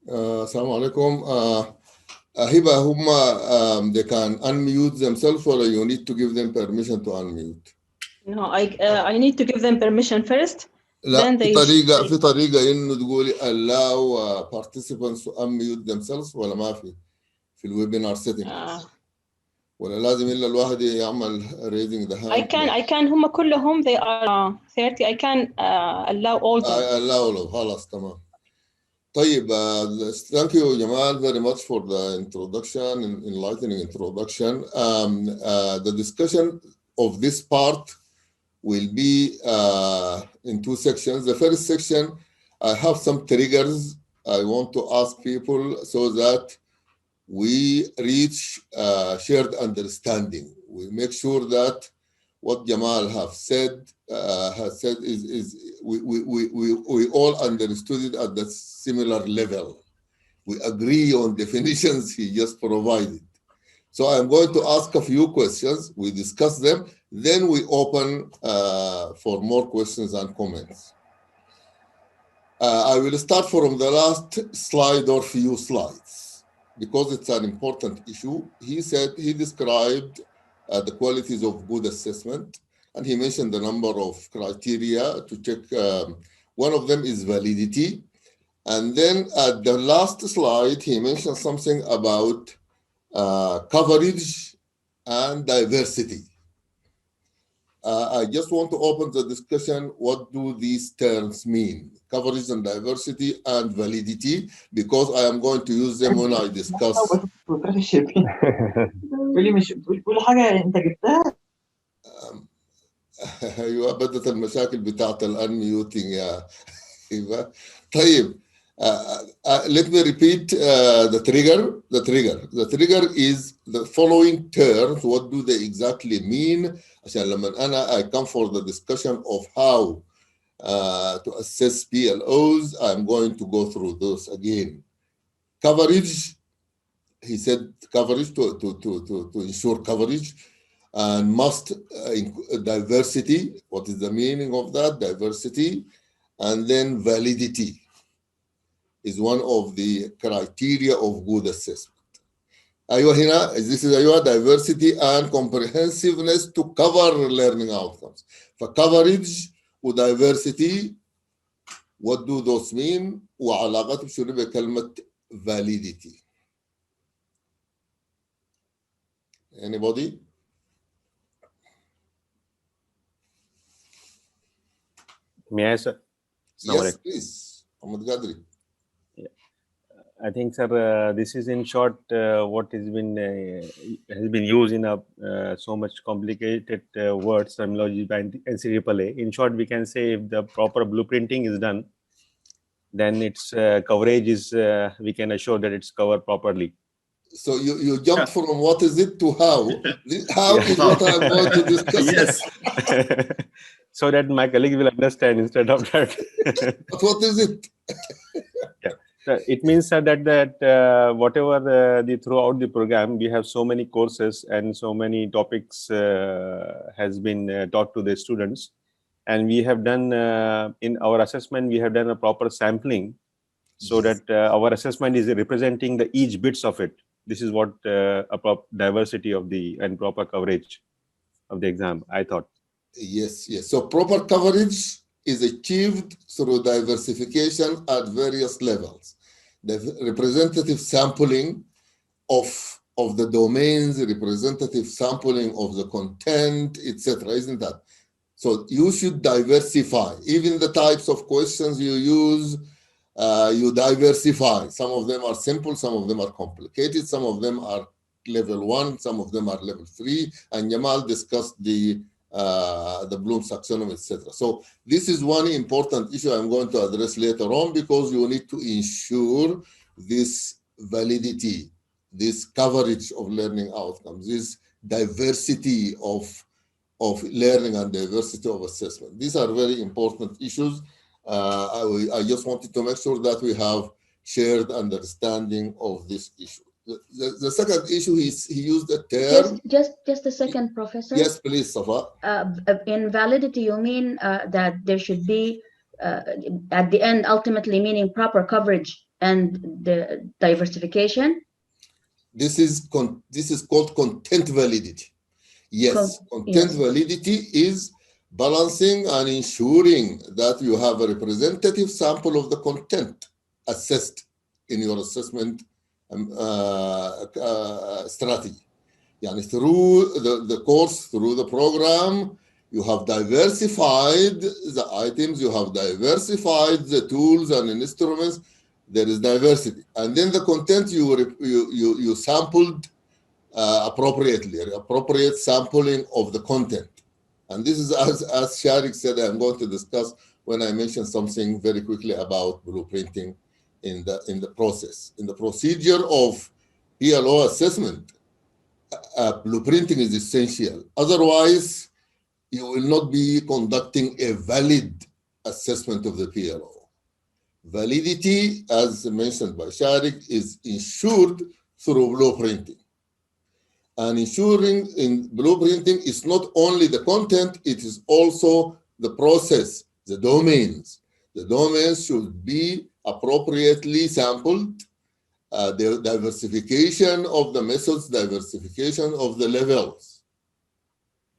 Assalamu alaikum. Hiba, they can unmute themselves, or you need to give them permission to unmute? No, I need to give them permission first. لا، Then في they طريقة إنه تقولي allow participants to unmute themselves ولا ما في الويبينار settings ولا لازم إلا الواحد يعمل raising the hand? I can هم كلهم they are 30. I can allow all them. allow خلاص تمام. طيب, thank you Jamal very much for the introduction, enlightening introduction. The discussion of this part will be in two sections. The first section, I have some triggers I want to ask people so that we reach shared understanding. We make sure that what Jamal has said is we all understood it at the similar level. We agree on definitions he just provided. So I'm going to ask a few questions. We discuss them. Then we open for more questions and comments. I will start from the last slide or few slides because it's an important issue. He described the qualities of good assessment, and he mentioned the number of criteria to check. One of them is validity. And then at the last slide, he mentioned something about coverage and diversity. I just want to open the discussion. What do these terms mean? Coverage and diversity and validity, because I am going to use them when I discuss. ايوه بدت المشاكل بتاعت الانميوتنج يا ايوه. طيب, let me repeat the trigger. The trigger is the following terms. What do they exactly mean? عشان لما I come for the discussion of how to assess PLOs, I'm going to go through those again. Coverage, he said coverage to ensure coverage, and must diversity. What is the meaning of that? Diversity. And then validity is one of the criteria of good assessment. أيوة هنا, this is أيوة diversity and comprehensiveness to cover learning outcomes. For coverage و diversity, what do those mean? وعلاقته بشنو بكلمة validity. Anybody? May I, sir? Yes, please. Ahmed Gadri. I think, sir, this is in short what has been used in so much complicated words, terminology by NCAA. In short, we can say if the proper blueprinting is done, then its coverage is, we can assure that it's covered properly. So you jumped from what is it to how. How is what I'm going to discuss. Yes. So that my colleagues will understand instead of that. But what is it? Yeah. It means that whatever throughout the program, we have so many courses and so many topics has been taught to the students. And we have done, in our assessment, we have done a proper sampling so that our assessment is representing the each bits of it. This is what a proper diversity of and proper coverage of the exam, I thought. Yes. So proper coverage is achieved through diversification at various levels. The representative sampling of the domains, representative sampling of the content, etc. Isn't that? So you should diversify. Even the types of questions you use, you diversify. Some of them are simple, some of them are complicated, some of them are level 1, some of them are level 3, and Jamal discussed the Bloom taxonomy, etc. So this is one important issue I'm going to address later on, because you need to ensure this validity, this coverage of learning outcomes, this diversity of learning and diversity of assessment. These are very important issues. I just wanted to make sure that we have shared understanding of this issue. The second issue, he used the term. Just a second, Professor. Yes, please, Safa. In validity, you mean that there should be, at the end, ultimately meaning proper coverage and the diversification. This is called content validity. Yes, content Yes. validity is balancing and ensuring that you have a representative sample of the content assessed in your assessment strategy. Yani through the course, through the program, you have diversified the items, you have diversified the tools and instruments. There is diversity, and then the content you sampled appropriately, appropriate sampling of the content. And this is as Sharik said, I'm going to discuss when I mention something very quickly about blueprinting in the process. In the procedure of PLO assessment, blueprinting is essential. Otherwise, you will not be conducting a valid assessment of the PLO. Validity, as mentioned by Sharik, is ensured through blueprinting. And ensuring in blueprinting is not only the content, it is also the process, the domains. The domains should be appropriately sampled, the diversification of the methods, diversification of the levels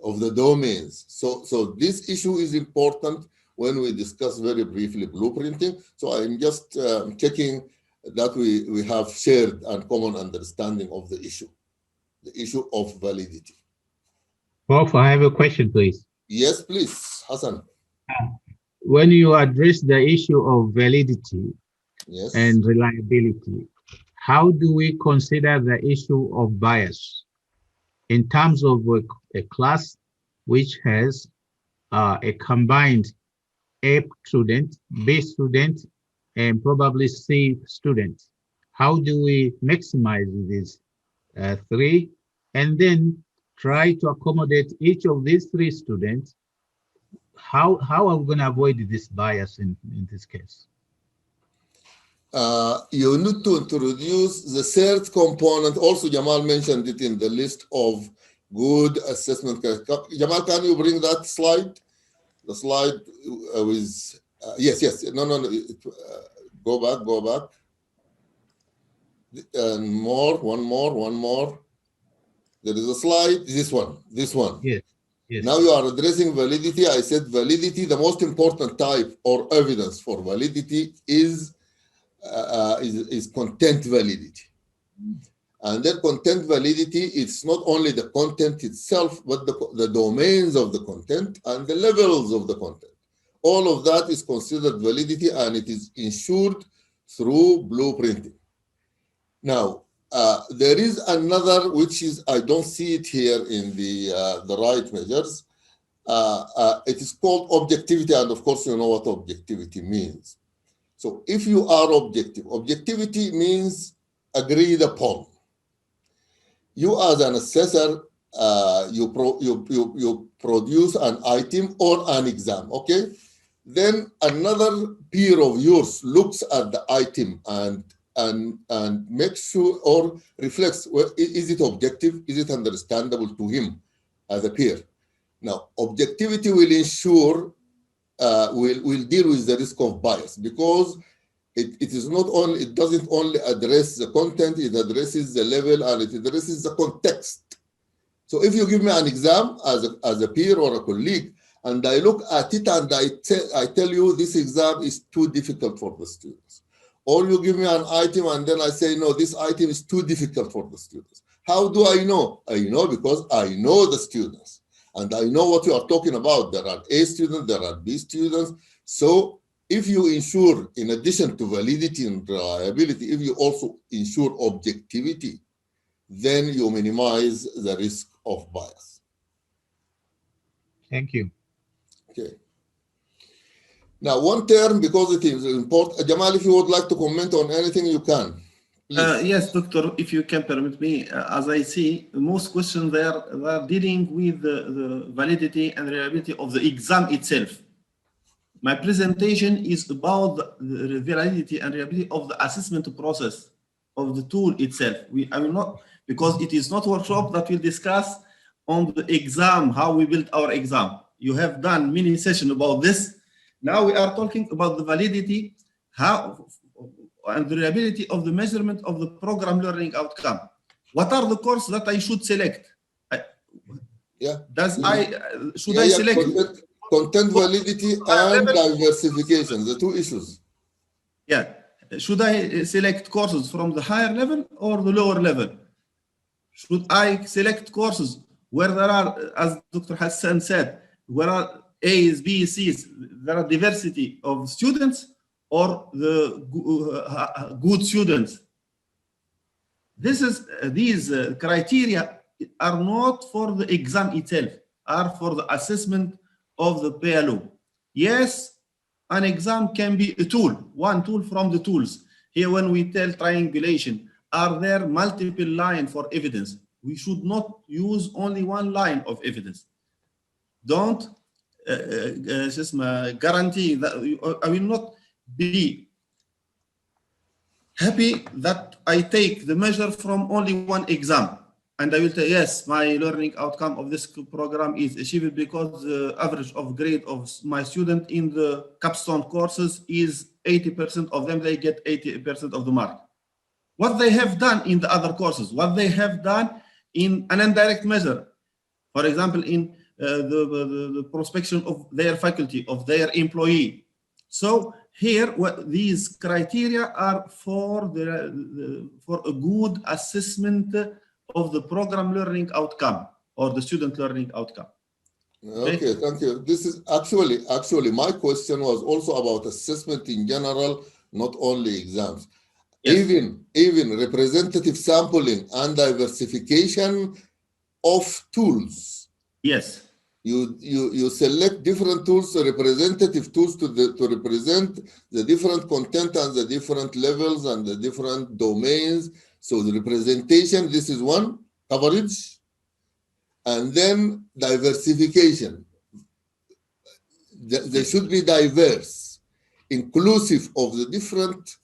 of the domains. So this issue is important when we discuss very briefly blueprinting. So I'm just checking that we have shared and common understanding of the issue of validity. Prof, I have a question, please. Yes, please, Hassan. When you address the issue of validity Yes. and reliability, how do we consider the issue of bias in terms of a class which has a combined A student, B student, and probably C student? How do we maximize these three and then try to accommodate each of these three students? How are we going to avoid this bias in this case? You need to introduce the third component. Also, Jamal mentioned it in the list of good assessment. Jamal, can you bring that slide? The slide with, yes. No. Go back. And more, one more. There is a slide, this one. Yes. Now you are addressing validity. I said validity, the most important type or evidence for validity is content validity. And that content validity, it's not only the content itself, but the domains of the content and the levels of the content. All of that is considered validity, and it is ensured through blueprinting. Now, there is another, which is, I don't see it here in the right measures. It is called objectivity, and of course you know what objectivity means. So if you are objective, objectivity means agreed upon. You as an assessor, you produce an item or an exam, okay? Then another peer of yours looks at the item and makes sure or reflects, well, is it objective? Is it understandable to him as a peer? Now, objectivity will ensure, will deal with the risk of bias, because it is not only, it doesn't only address the content, it addresses the level and it addresses the context. So if you give me an exam as a peer or a colleague, and I look at it and I tell you this exam is too difficult for the students, or you give me an item and then I say, no, this item is too difficult for the students. How do I know? I know because I know the students and I know what you are talking about. There are A students, there are B students. So if you ensure, in addition to validity and reliability, if you also ensure objectivity, then you minimize the risk of bias. Thank you. Okay. Now, one term, because it is important. Jamal, if you would like to comment on anything, you can. Yes, Doctor, if you can permit me, as I see, most questions they are dealing with the validity and reliability of the exam itself. My presentation is about the validity and reliability of the assessment process of the tool itself. I will not, because it is not a workshop that will discuss on the exam, how we build our exam. You have done many sessions about this. Now we are talking about the validity, how and the reliability of the measurement of the program learning outcome. What are the courses that I should select? Should I select content validity and diversification, the two issues? Yeah, should I select courses from the higher level or the lower level? Should I select courses where there are, as Dr. Hassan said, where are A's, B's, C's, there are diversity of students, or the good students? These criteria are not for the exam itself, are for the assessment of the PLO. Yes, an exam can be a tool, one tool from the tools. Here, when we tell triangulation, are there multiple lines for evidence? We should not use only one line of evidence. Don't guarantee that I will not be happy that I take the measure from only one exam. And I will say, yes, my learning outcome of this program is achieved because the average of grade of my student in the capstone courses is 80% of them, they get 80% of the mark. What they have done in the other courses, what they have done in an indirect measure, for example, in the prospection of their faculty, of their employee. So here, these criteria are for a good assessment of the program learning outcome or the student learning outcome. Okay, thank you. This is actually my question was also about assessment in general, not only exams. Yes. Even representative sampling and diversification of tools. Yes. You select different tools, representative tools to represent the different content and the different levels and the different domains. So the representation, this is one, coverage, and then diversification. They should be diverse, inclusive of the different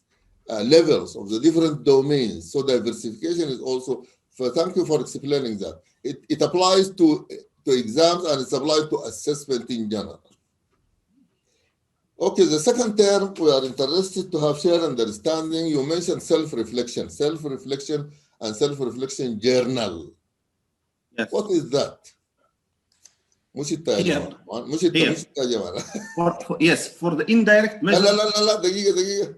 levels, of the different domains. So diversification is also, thank you for explaining that. It applies to exams and it's applied to assessment in general. Okay, the second term, we are interested to have shared understanding. You mentioned self-reflection and self-reflection journal. Yes. What is that? Yes, for the indirect measure. دقيقة.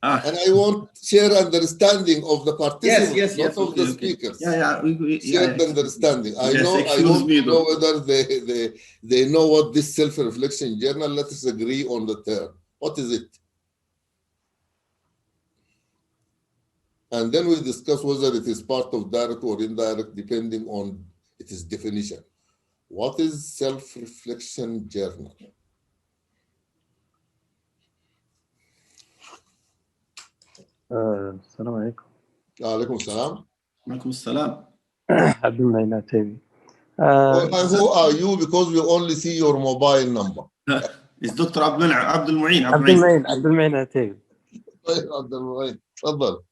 And I want share understanding of the participants, not of the speakers. Shared understanding. I want to know whether they know what this self-reflection journal. Let us agree on the term. What is it? And then we discuss whether it is part of direct or indirect, depending on its definition. What is self-reflection journal? السلام عليكم. وعليكم السلام. وعليكم السلام. عبد المعين عتيبي. Who are you? Because we only see your mobile number. It's Dr. عبد المعين. عبد المعين عتيبي. عبد المعين. تفضل.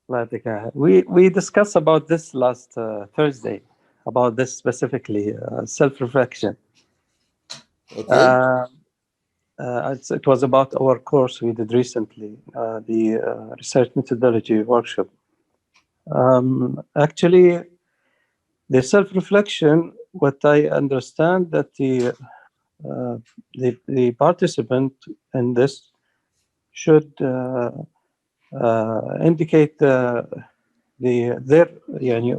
الله يعطيك العافية. We discussed about this last Thursday, about this specifically, self-reflection. Okay. It was about our course we did recently, the research methodology workshop. Actually, the self-reflection, what I understand that the participant in this should indicate their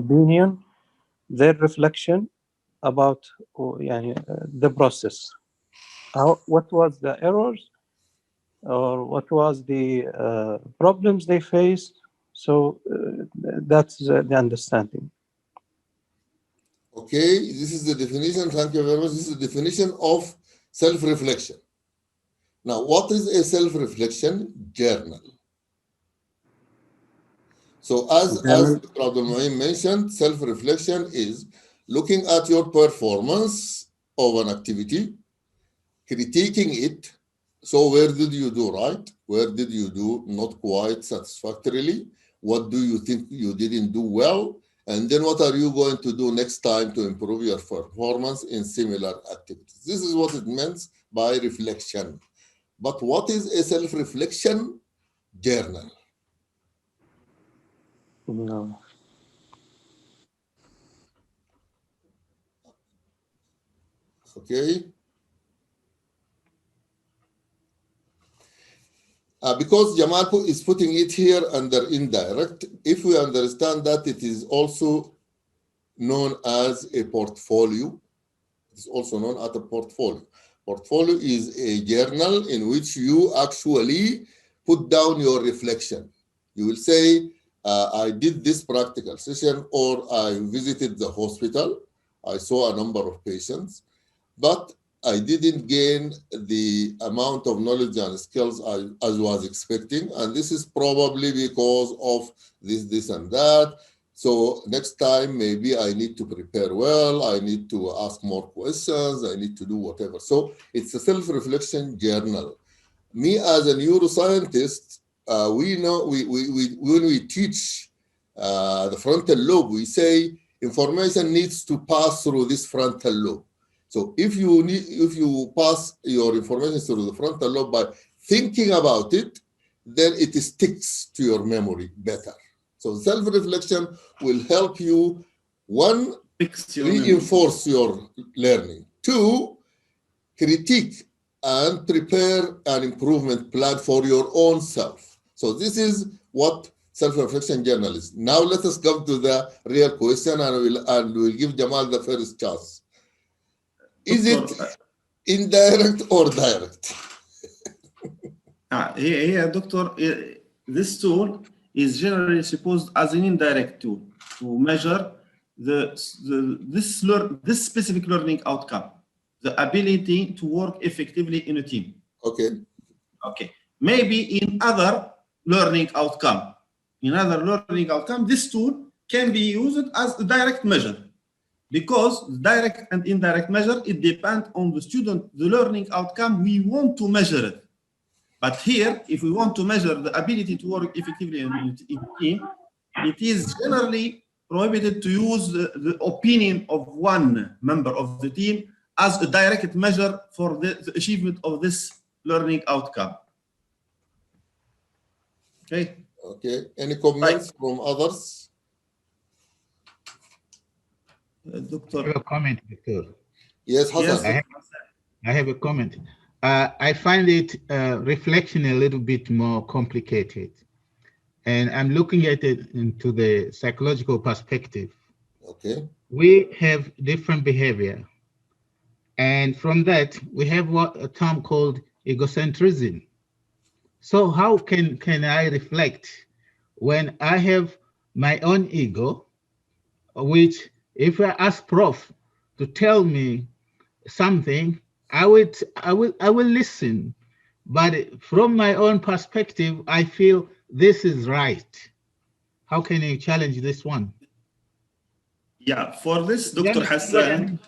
opinion, their reflection about the process. What was the errors or what was the problems they faced. So that's the understanding. Okay, this is the definition. Thank you very much. This is the definition of self-reflection. Now, what is a self-reflection journal? So as Dr. Abdul Mu'in mentioned, self-reflection is looking at your performance of an activity, critiquing it. So where did you do right? Where did you do not quite satisfactorily? What do you think you didn't do well? And then what are you going to do next time to improve your performance in similar activities? This is what it means by reflection. But what is a self-reflection journal. No. Okay. Because Jamal is putting it here under indirect, if we understand that it is also known as a portfolio, it's also known as a portfolio. Portfolio is a journal in which you actually put down your reflection. You will say, I did this practical session, or I visited the hospital. I saw a number of patients, but I didn't gain the amount of knowledge and skills as was expecting. And this is probably because of this, and that. So next time, maybe I need to prepare well. I need to ask more questions. I need to do whatever. So it's a self-reflection journal. Me as a neuroscientist, we know when we teach the frontal lobe, we say information needs to pass through this frontal lobe. So if you pass your information through the frontal lobe by thinking about it, then it sticks to your memory better. So self-reflection will help you, one, reinforce your learning. Two, critique and prepare an improvement plan for your own self. So this is what self-reflection journal is. Now let us come to the real question, and we'll give Jamal the first chance. Is it indirect or direct? Here, Doctor, this tool is generally supposed as an indirect tool to measure this specific learning outcome, the ability to work effectively in a team. Okay. Okay. Maybe in other learning outcome, this tool can be used as a direct measure. Because direct and indirect measure, it depends on the student, the learning outcome we want to measure it. But here, if we want to measure the ability to work effectively in a team, it is generally prohibited to use the opinion of one member of the team as a direct measure for the achievement of this learning outcome. Okay. Okay. Any comments from others? Doctor. I have a comment, Doctor. Yes, Hassan. Yes. I have a comment. I find it reflection a little bit more complicated, and I'm looking at it into the psychological perspective. Okay. We have different behavior, and from that we have what a term called egocentrism. So how can I reflect when I have my own ego, which if I ask Prof to tell me something, I will listen, but from my own perspective, I feel this is right. How can you challenge this one? Yeah, for this, Dr. Hassan.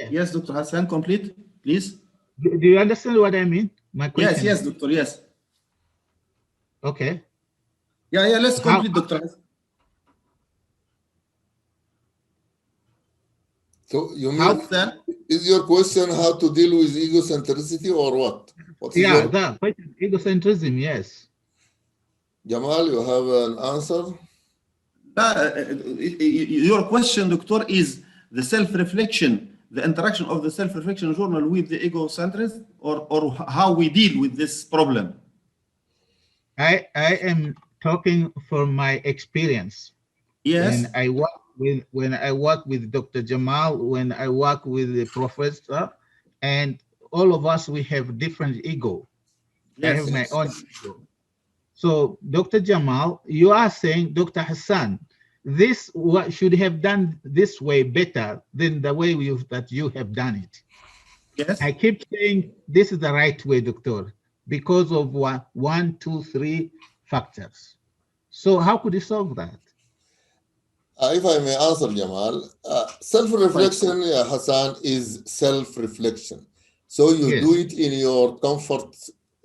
Yes, Dr. Hassan, complete, please. Do you understand what I mean? My question. Yes, Doctor, yes. Okay. Yeah, let's complete, Dr. Hassan. So you mean, is your question how to deal with egocentricity or what? That question, egocentrism, yes. Jamal, you have an answer? Your question, Doctor, is the self-reflection, the interaction of the self-reflection journal with the egocentrism, or how we deal with this problem? I am talking from my experience. Yes. When I work with Dr. Jamal, when I work with the professor, and all of us, we have different ego. Yes. I have my own ego. So Dr. Jamal, you are saying, Dr. Hassan, this should have done this way better than the way that you have done it. Yes. I keep saying this is the right way, Doctor, because of 1, 2, 3 factors. So how could you solve that? If I may answer, Jamal, self-reflection, Hassan, is self-reflection. So you do it in your comfort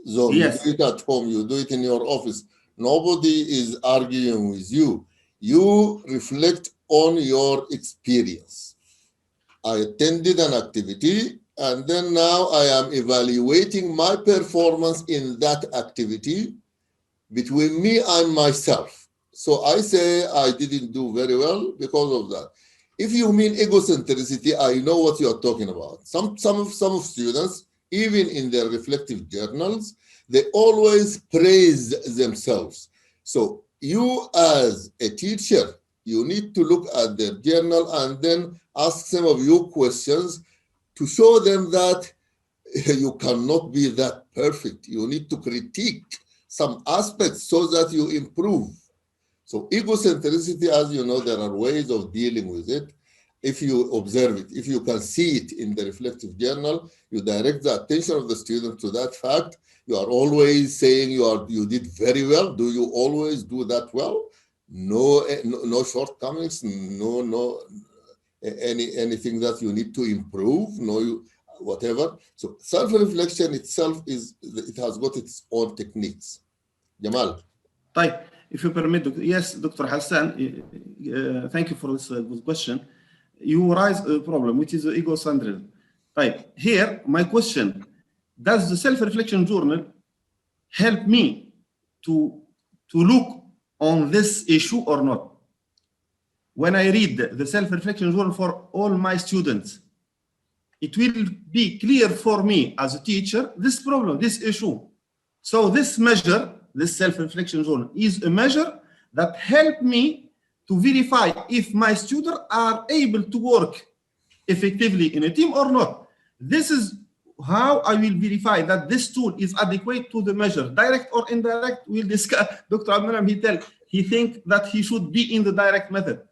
zone. Yes. You do it at home. You do it in your office. Nobody is arguing with you. You reflect on your experience. I attended an activity, and then now I am evaluating my performance in that activity. between me and myself. So I say I didn't do very well because of that. If you mean egocentricity, I know what you are talking about. Some of students, even in their reflective journals, they always praise themselves. So you as a teacher, you need to look at their journal and then ask some of you questions to show them that you cannot be that perfect. You need to critique some aspects so that you improve. So egocentricity, as you know, there are ways of dealing with it. If you observe it, if you can see it in the reflective journal, you direct the attention of the student to that fact. You are always saying you did very well. Do you always do that well? No shortcomings, no anything that you need to improve, whatever. So self-reflection itself it has got its own techniques. Jamal. طيب, if you permit, yes, Dr. Hassan, thank you for this good question. You raise a problem, which is egocentrism. طيب, here, my question, does the self-reflection journal help me to look on this issue or not? When I read the self-reflection journal for all my students, it will be clear for me as a teacher, this problem, this issue. So this measure, this self-reflection journal, is a measure that help me to verify if my students are able to work effectively in a team or not. This is how I will verify that this tool is adequate to the measure. Direct or indirect, we'll discuss. Dr. Abdullah, he think that he should be in the direct method.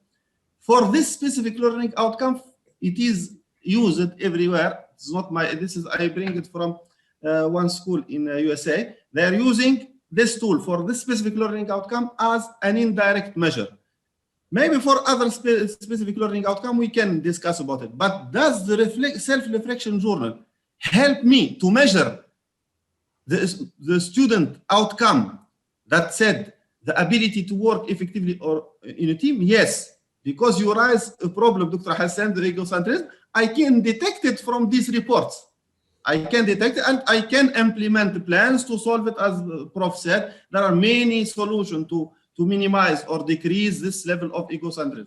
For this specific learning outcome, it is used everywhere. It's not I bring it from one school in USA. They are using this tool for this specific learning outcome as an indirect measure. Maybe for other specific learning outcome, we can discuss about it. But does the self-reflection journal help me to measure the student outcome that said the ability to work effectively or in a team? Yes, because you raise a problem, Dr. Hassan, the egocentrism, I can detect it from these reports. I can detect it and I can implement the plans to solve it. As the Prof said, there are many solutions to minimize or decrease this level of egocentrism.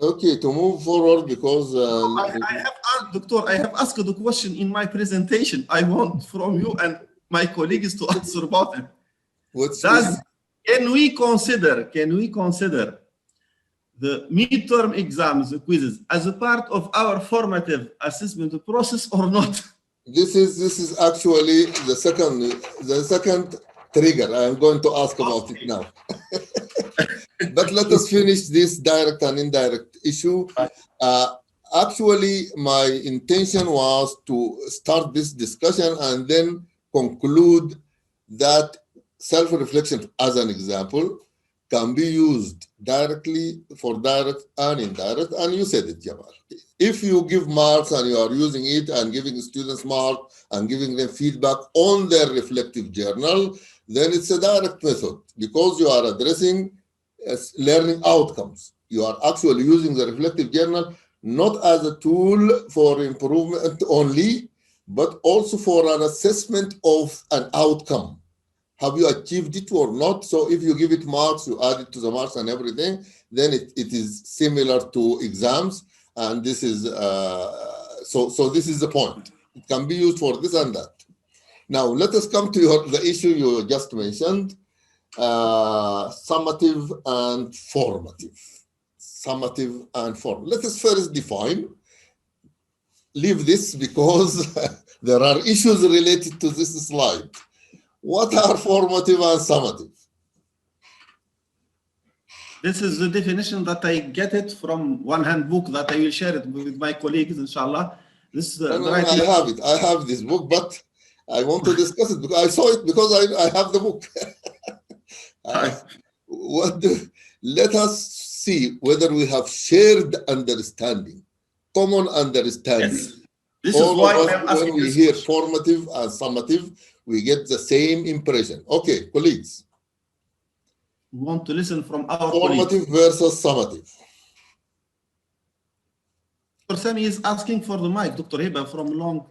Okay, to move forward, because I have asked the question in my presentation. I want from you and my colleagues to answer about it. Can we consider the midterm exams, the quizzes, as a part of our formative assessment process or not? This is actually the second trigger. I'm going to ask about it now. But let us finish this direct and indirect issue. Actually, my intention was to start this discussion and then conclude that self-reflection, as an example, can be used directly for direct and indirect. And you said it, Jamal. If you give marks and you are using it and giving students marks and giving them feedback on their reflective journal, then it's a direct method because you are addressing learning outcomes. You are actually using the reflective journal not as a tool for improvement only, but also for an assessment of an outcome. Have you achieved it or not? So if you give it marks, you add it to the marks and everything, then it is similar to exams. And this is, so this is the point. It can be used for this and that. Now, let us come to the issue you just mentioned, summative and formative. Summative and formative. Let us first define. Leave this because there are issues related to this slide. What are formative and summative? This is the definition that I get it from one handbook that I will share it with my colleagues, inshallah. This I have it. I have this book, but I want to discuss it because I saw it because I have the book. Let us see whether we have shared understanding, common understanding. Yes. This is why I'm asking when we hear formative and summative, we get the same impression. Okay, colleagues. We want to listen from our formative versus summative. Dr. Sami is asking for the mic. Dr. Hiba from Long.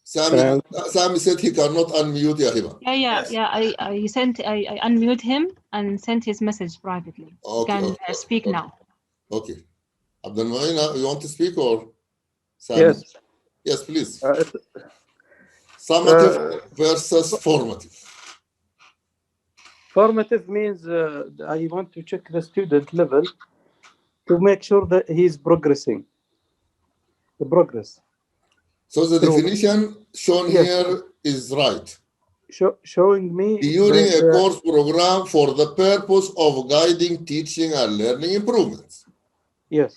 Sami said he cannot unmute Yahiba. Yeah. I unmute him and sent his message privately. Okay, You can okay, speak okay. now. Okay. Abdul Mu'in, you want to speak or Sami? Yes. Yes, please. Uh, Summative versus formative. Formative means I want to check the student level to make sure that he's progressing. The progress. So the True. definition shown Yes. here is right. Showing me During a course program for the purpose of guiding teaching and learning improvements. yes.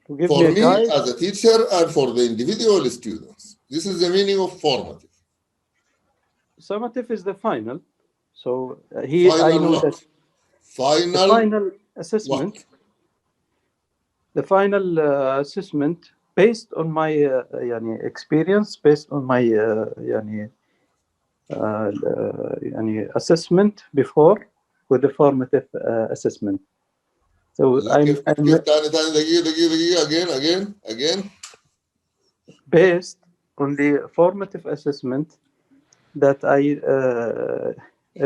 To give For me a me guide. as a teacher and for the individual students. This is the meaning of formative. Summative is the final. So here I Final know what? that Final, the final assessment. what? The final assessment based on my experience, based on my assessment before with the formative assessment. So Again, based on the formative assessment that I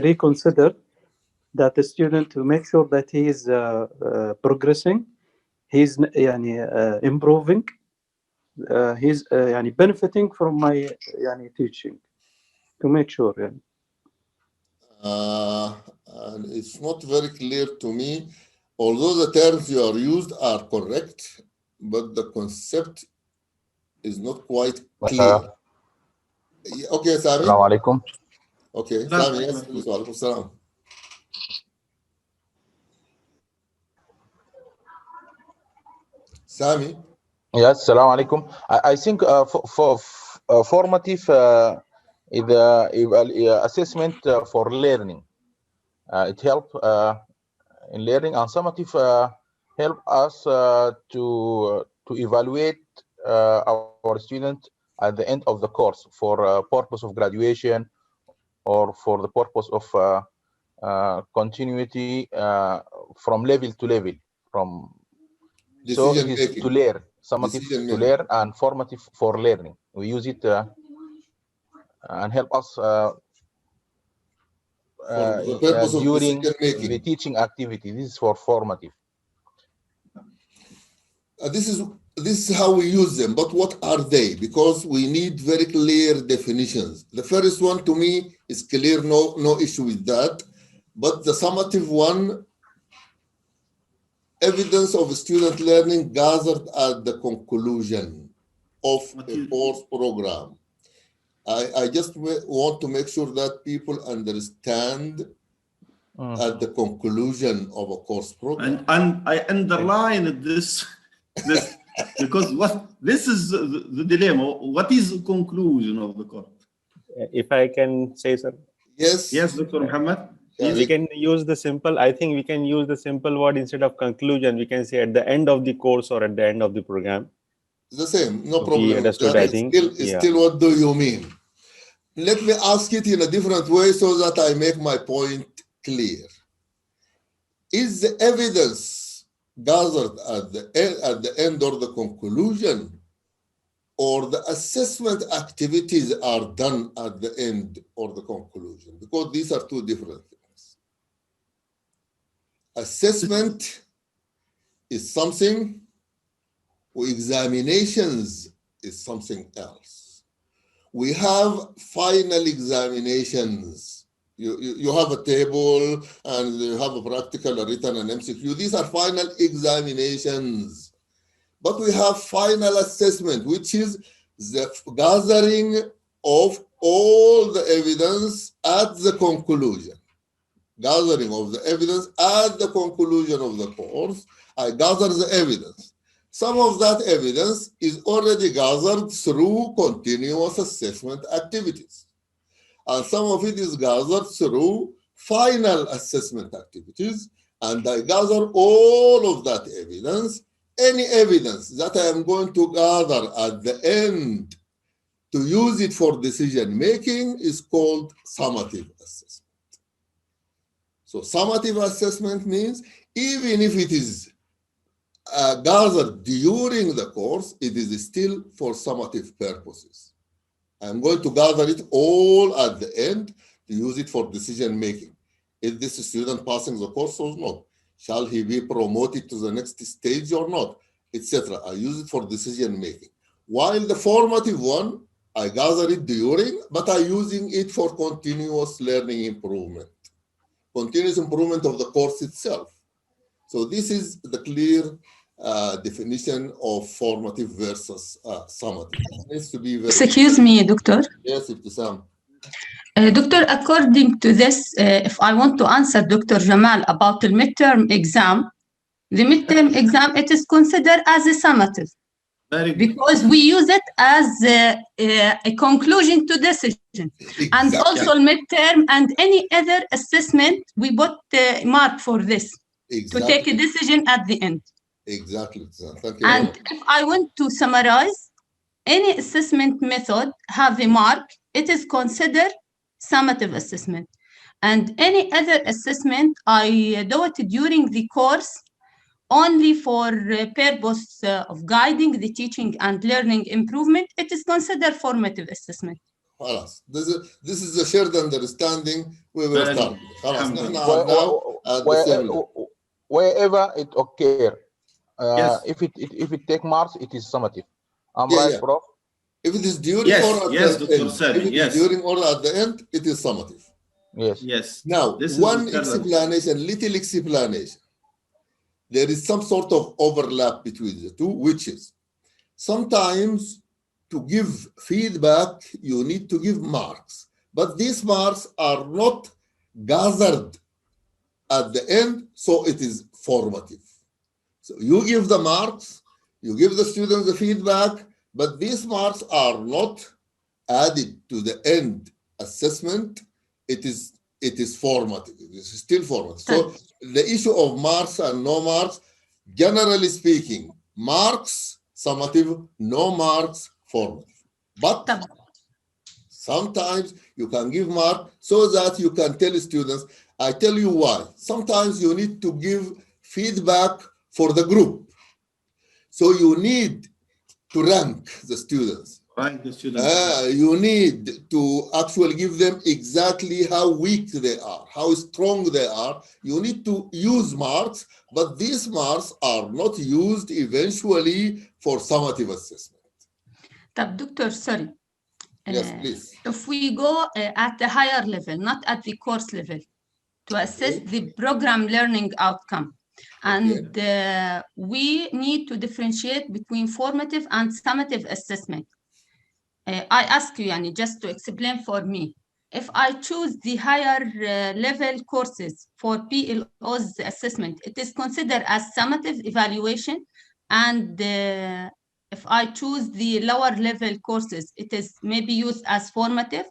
reconsider that the student to make sure that he is progressing, he's improving, he's benefiting from my teaching, to make sure. And it's not very clear to me, although the terms you are used are correct, but the concept is not quite clear. Okay, Sami. Assalamu alaikum. Okay, Sami, yes, please. Wa alaikum salam. Sami. Yes, assalamu alaikum. I think for formative is the assessment for learning. It helps in learning, and summative help us to evaluate our students at the end of the course for purpose of graduation or for the purpose of continuity from level to level. So it is to learn, summative to learn and formative for learning. We use it and help us during the teaching activity. This is for formative. This is how we use them, but what are they? Because we need very clear definitions. The first one to me is clear, no issue with that. But the summative one, evidence of student learning gathered at the conclusion of a course program. I just want to make sure that people understand at the conclusion of a course program. And I underline this because this is the dilemma. What is the conclusion of the course? If I can say, sir. Yes. Yes, Dr. Muhammad. We can use the simple, I think we can use the simple word instead of conclusion. We can say at the end of the course or at the end of the program. The same, no problem. He understood, I think. Still, what do you mean? Let me ask it in a different way so that I make my point clear. Is the evidence gathered at the end or the conclusion, or the assessment activities are done at the end or the conclusion? Because these are two different things. Assessment is something, examinations is something else. We have final examinations. You have a table and you have a practical, a written, and MCQ. These are final examinations. But we have final assessment, which is the gathering of all the evidence at the conclusion. Gathering of the evidence at the conclusion of the course. I gather the evidence. Some of that evidence is already gathered through continuous assessment activities. And some of it is gathered through final assessment activities. And I gather all of that evidence. Any evidence that I am going to gather at the end to use it for decision making is called summative assessment. So summative assessment means even if it is gathered during the course, it is still for summative purposes. I'm going to gather it all at the end to use it for decision making. Is this student passing the course or not? Shall he be promoted to the next stage or not? Etc. I use it for decision making. While the formative one, I gather it during, but I'm using it for continuous learning improvement. Continuous improvement of the course itself. So this is the clear definition of formative versus summative. It needs to be very. Excuse me, Doctor. Yes, Ibtisam. Doctor, according to this, if I want to answer Dr. Jamal about the midterm exam, the midterm exam, it is considered as a summative. Very good. Because we use it as a conclusion to decision. Exactly. And also midterm and any other assessment, we put the mark for this. Exactly. To take a decision at the end. Exactly. Thank you. And if I want to summarize, any assessment method have a mark, it is considered summative assessment. And any other assessment, I do it during the course only for purpose of guiding the teaching and learning improvement, it is considered formative assessment. This is a shared understanding we will start. Wherever it occurs, yes. if it take marks, it is summative. I'm right, Prof? If it is during or at the end, if it is during or at the end, it is summative. Yes. Yes. Now, one explanation, little explanation. There is some sort of overlap between the two, which is sometimes to give feedback, you need to give marks, but these marks are not gathered at the end, so it is formative. So you give the marks, you give the students the feedback, but these marks are not added to the end assessment. It is formative. It is still formative. So the issue of marks and no marks, generally speaking, marks summative, no marks formative. But sometimes you can give mark so that you can tell students, I tell you why. Sometimes you need to give feedback for the group. So you need to rank the students. Rank the students. You need to actually give them exactly how weak they are, how strong they are. You need to use marks, but these marks are not used eventually for summative assessment. Doctor, sorry. Yes, please. If we go at the higher level, not at the course level, to assess the program learning outcome. And we need to differentiate between formative and summative assessment. I ask you, Yani, just to explain for me, if I choose the higher level courses for PLO's assessment, it is considered as summative evaluation. And if I choose the lower level courses, it is maybe used as formative.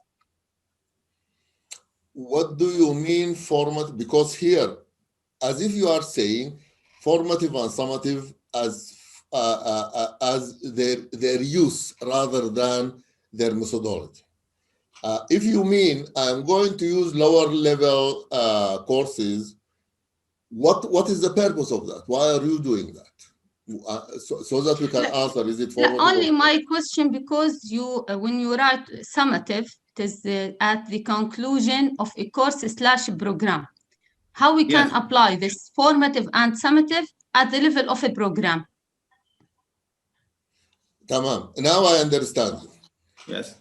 What do you mean formative? Because here, as if you are saying formative and summative as their use rather than their methodology. If you mean I'm going to use lower level courses, what is the purpose of that? Why are you doing that? So that we can answer, is it formative? Only my question, because you, when you write summative, it is at the conclusion of a course / program. How we can apply this formative and summative at the level of a program? Tamam. Now I understand you. Yes.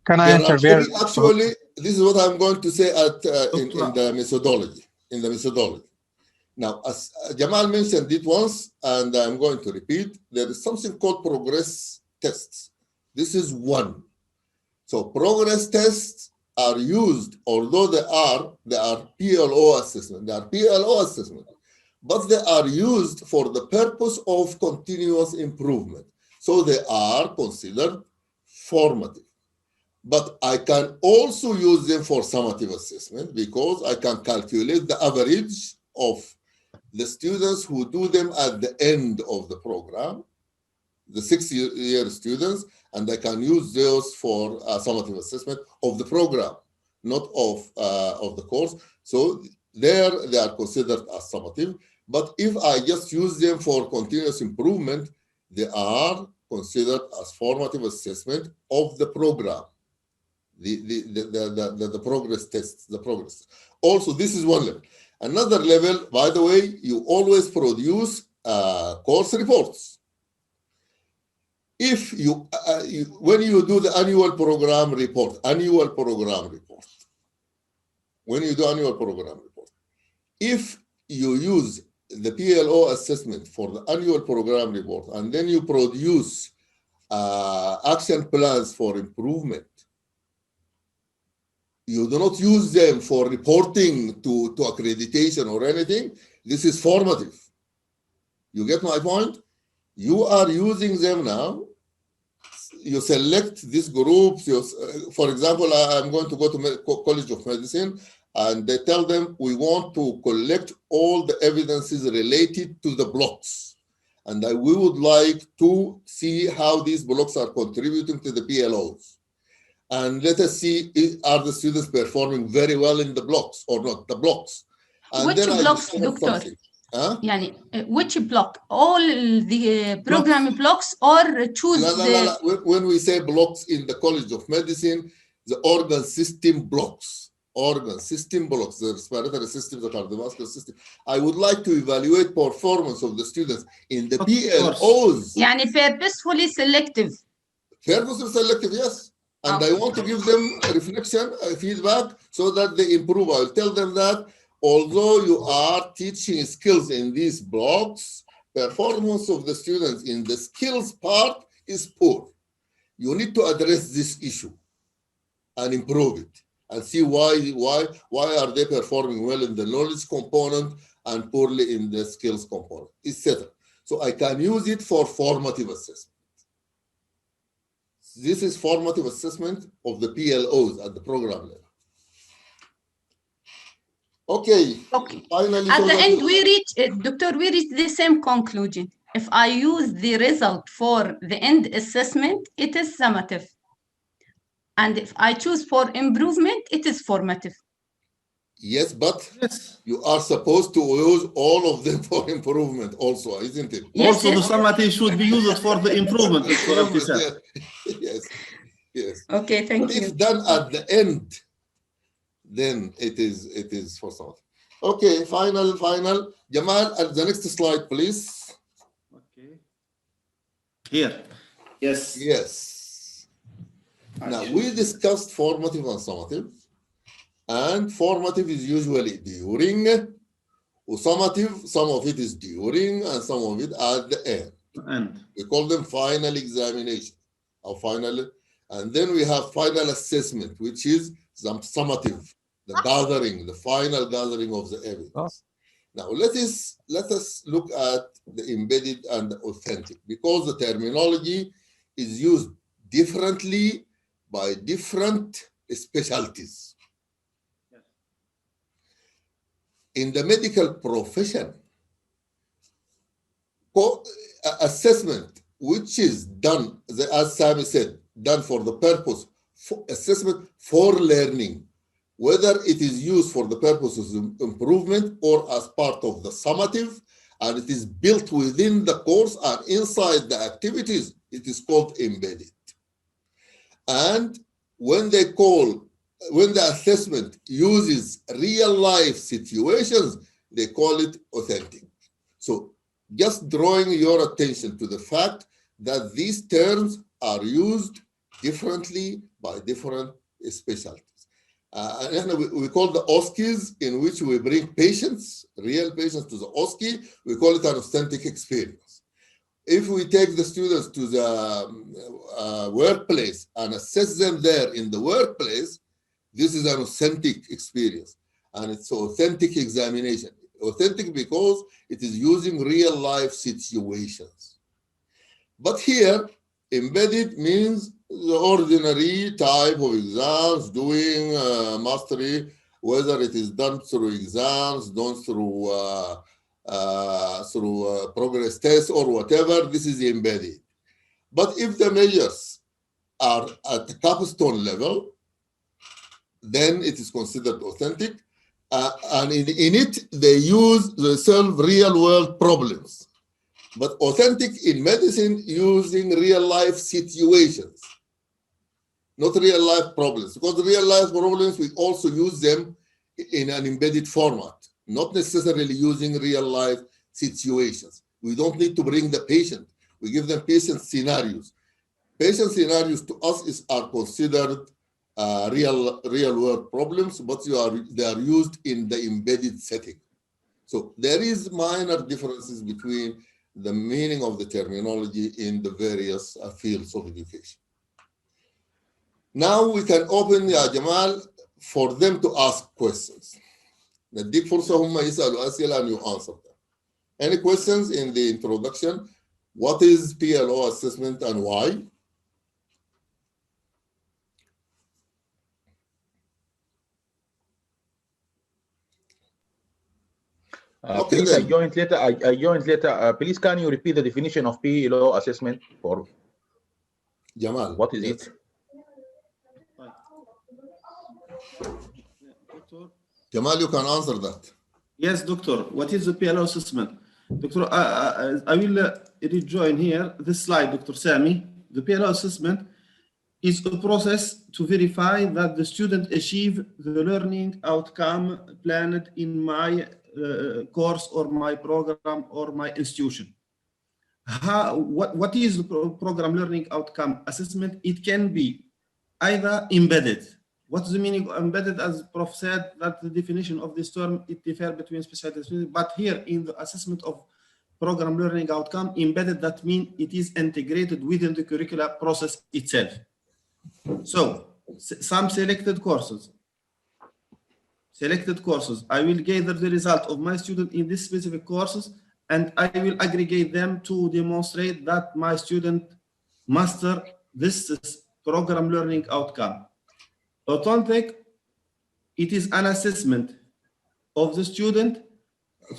Can I intervene? Actually, this is what I'm going to say in the methodology. In the methodology. Now, as Jamal mentioned it once, and I'm going to repeat, there is something called progress tests. This is one. So progress tests are used, although they are PLO assessment. They are PLO assessment, but they are used for the purpose of continuous improvement. So they are considered formative. But I can also use them for summative assessment because I can calculate the average of the students who do them at the end of the program, the 6-year students, and I can use those for summative assessment of the program, not of the course. So there they are considered as summative. But if I just use them for continuous improvement, they are considered as formative assessment of the program, the progress tests, the progress. Also, this is one level. Another level, by the way, you always produce course reports. If you, when you do the annual program report, when you do annual program report, if you use the PLO assessment for the annual program report, and then you produce action plans for improvement, you do not use them for reporting to accreditation or anything. This is formative. You get my point? You are using them now. You select these groups. For example, I'm going to go to College of Medicine, and they tell them, we want to collect all the evidences related to the blocks. And we would like to see how these blocks are contributing to the PLOs. And let us see, are the students performing very well in the blocks or not, the blocks. And which then blocks, Doctor? Huh? Which block? All the program blocks or choose When we say blocks in the College of Medicine, the organ system blocks, the respiratory system, the cardiovascular system. I would like to evaluate performance of the students in the PLOs. يعني purposefully selective. Purposefully selective, yes. And I want to give them a reflection, feedback, so that they improve. I'll tell them that although you are teaching skills in these blocks, performance of the students in the skills part is poor. You need to address this issue and improve it, and see why are they performing well in the knowledge component and poorly in the skills component, etc. So I can use it for formative assessment. This is formative assessment of the PLOs at the program level. Okay. Finally, at the end, we reach, Doctor, we reach the same conclusion. If I use the result for the end assessment, it is summative. And if I choose for improvement, it is formative. Yes, but you are supposed to use all of them for improvement also, isn't it? Yes, also, the summative should be used for the improvement. Yes. Okay, thank you. If done at the end, then it is for something. Okay, final. Jamal, at the next slide, please. Okay. Here. Yes. Now, we discussed formative and summative. And formative is usually during, or summative, some of it is during, and some of it at the end. We call them final examination, or final, and then we have final assessment, which is some summative, the gathering, the final gathering of the evidence. Now let us look at the embedded and the authentic, because the terminology is used differently by different specialties. In the medical profession, assessment, which is done, as Sami said, done for the purpose, assessment for learning, whether it is used for the purpose of improvement or as part of the summative, and it is built within the course and inside the activities, it is called embedded. And when the assessment uses real life situations, they call it authentic. So just drawing your attention to the fact that these terms are used differently by different specialties. We call the OSCEs, in which we bring patients, real patients to the OSCE, we call it an authentic experience. If we take the students to the workplace and assess them there in the workplace, this is an authentic experience, and it's authentic examination. Authentic because it is using real life situations. But here, embedded means the ordinary type of exams, doing mastery, whether it is done through exams, done through progress tests or whatever, this is embedded. But if the measures are at the capstone level, then it is considered authentic. And in it, they solve real world problems. but authentic in medicine using real life situations, not real life problems. Because real life problems, we also use them in an embedded format, not necessarily using real life situations. We don't need to bring the patient. We give them patient scenarios. Patient scenarios to us are considered real world problems, but they are used in the embedded setting. So there is minor differences between the meaning of the terminology in the various fields of education. Now we can open, Ya Jamal, for them to ask questions. نديك فرصة هم يسألوا أسئلة and you answer them. Any questions in the introduction? What is PLO assessment and why? Okay, please, then. I joined later. Please, can you repeat the definition of PLO assessment for Jamal? What is yes. it? Jamal, you can answer that. Yes, doctor. What is the PLO assessment? Doctor, I will rejoin here this slide, Dr. Sami. The PLO assessment is a process to verify that the student achieve the learning outcome planned in my course or my program or my institution. What is the program learning outcome assessment? It can be either embedded. What's the meaning of embedded? As Prof said, that the definition of this term, it differs between specialties. But here in the assessment of program learning outcome, embedded, that means it is integrated within the curricular process itself. So some selected courses, I will gather the result of my student in this specific courses, and I will aggregate them to demonstrate that my student master this program learning outcome. Authentic, it is an assessment of the student,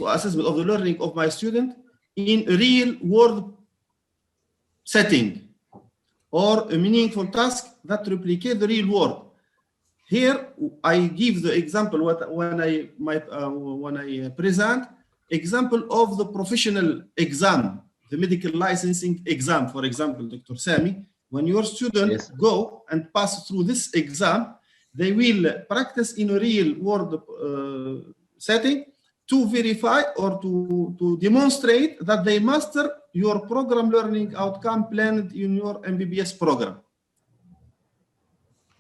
assessment of the learning of my student in a real world setting or a meaningful task that replicate the real world. Here, I give the example when I present example of the professional exam, the medical licensing exam, for example, Dr. Sami. When your students go and pass through this exam, they will practice in a real world setting to verify or to demonstrate that they master your program learning outcome planned in your MBBS program.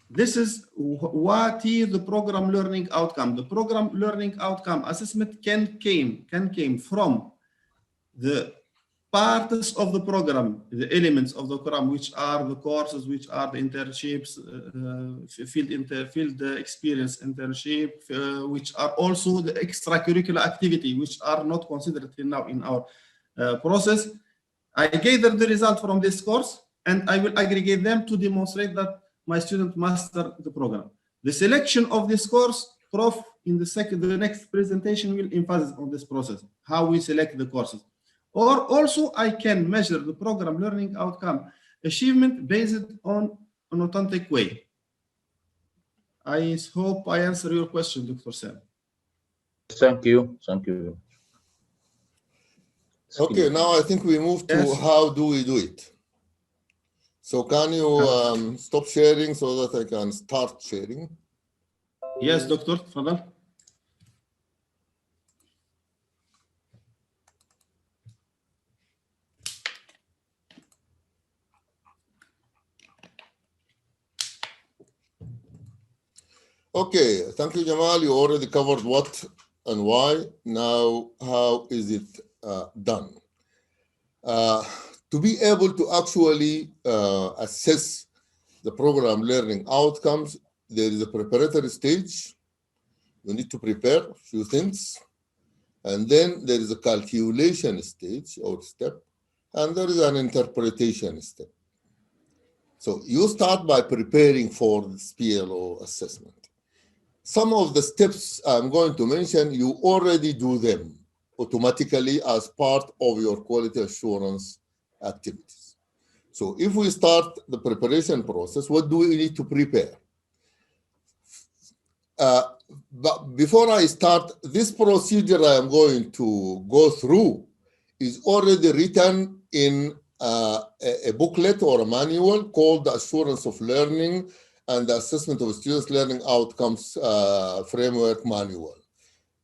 This is what is the program learning outcome. The program learning outcome assessment can came from the parts of the program, the elements of the program, which are the courses, which are the internships, field experience internship, which are also the extracurricular activity, which are not considered now in our process. I gather the result from this course, and I will aggregate them to demonstrate that my student master the program. The selection of this course, Prof, in the next presentation will emphasize on this process, how we select the courses. Or also I can measure the program learning outcome achievement based on an authentic way. I hope I answer your question, Dr. Sam. Thank you. Thank you. Okay, now I think we move to how do we do it. So can you stop sharing so that I can start sharing? Yes, Doctor. Fadal. Okay, thank you, Jamal. You already covered what and why. Now, how is it done? To be able to actually assess the program learning outcomes, there is a preparatory stage. You need to prepare a few things. And then there is a calculation stage or step. And there is an interpretation step. So you start by preparing for this PLO assessment. Some of the steps I'm going to mention, you already do them automatically as part of your quality assurance activities. So if we start the preparation process, what do we need to prepare? But before I start, this procedure I am going to go through is already written in a booklet or a manual called the Assurance of Learning and the Assessment of Students' Learning Outcomes Framework Manual.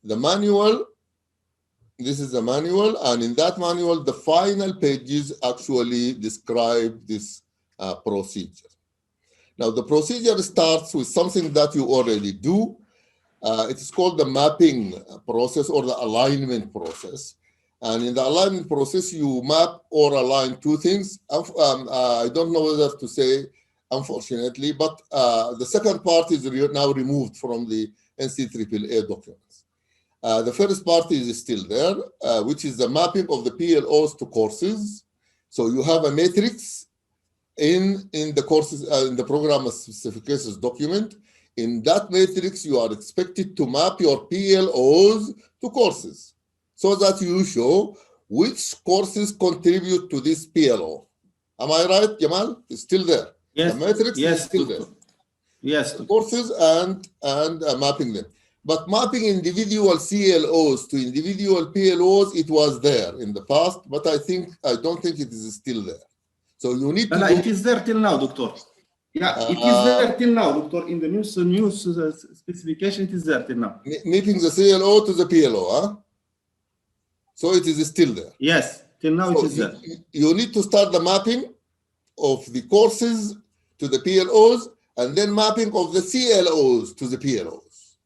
The manual, this is the manual, and in that manual, the final pages actually describe this procedure. Now, the procedure starts with something that you already do. It is called the mapping process or the alignment process. And in the alignment process, you map or align two things. I don't know whether to say, unfortunately, but the second part is now removed from the NCAA documents. The first part is still there, which is the mapping of the PLOs to courses. So you have a matrix in the courses, in the program specifications document. In that matrix, you are expected to map your PLOs to courses so that you show which courses contribute to this PLO. Am I right, Jamal? It's still there. Yes. The matrix is still there. Yes. The courses and mapping them. But mapping individual CLOs to individual PLOs, it was there in the past, but I don't think it is still there. So you need to. It is there till now, Doctor. Yeah, it is there till now, Doctor. In the new specification, it is there till now. Mapping the CLO to the PLO, huh? So it is still there. Yes, till now it is there. You need to start the mapping of the courses to the PLOs and then mapping of the CLOs to the PLOs.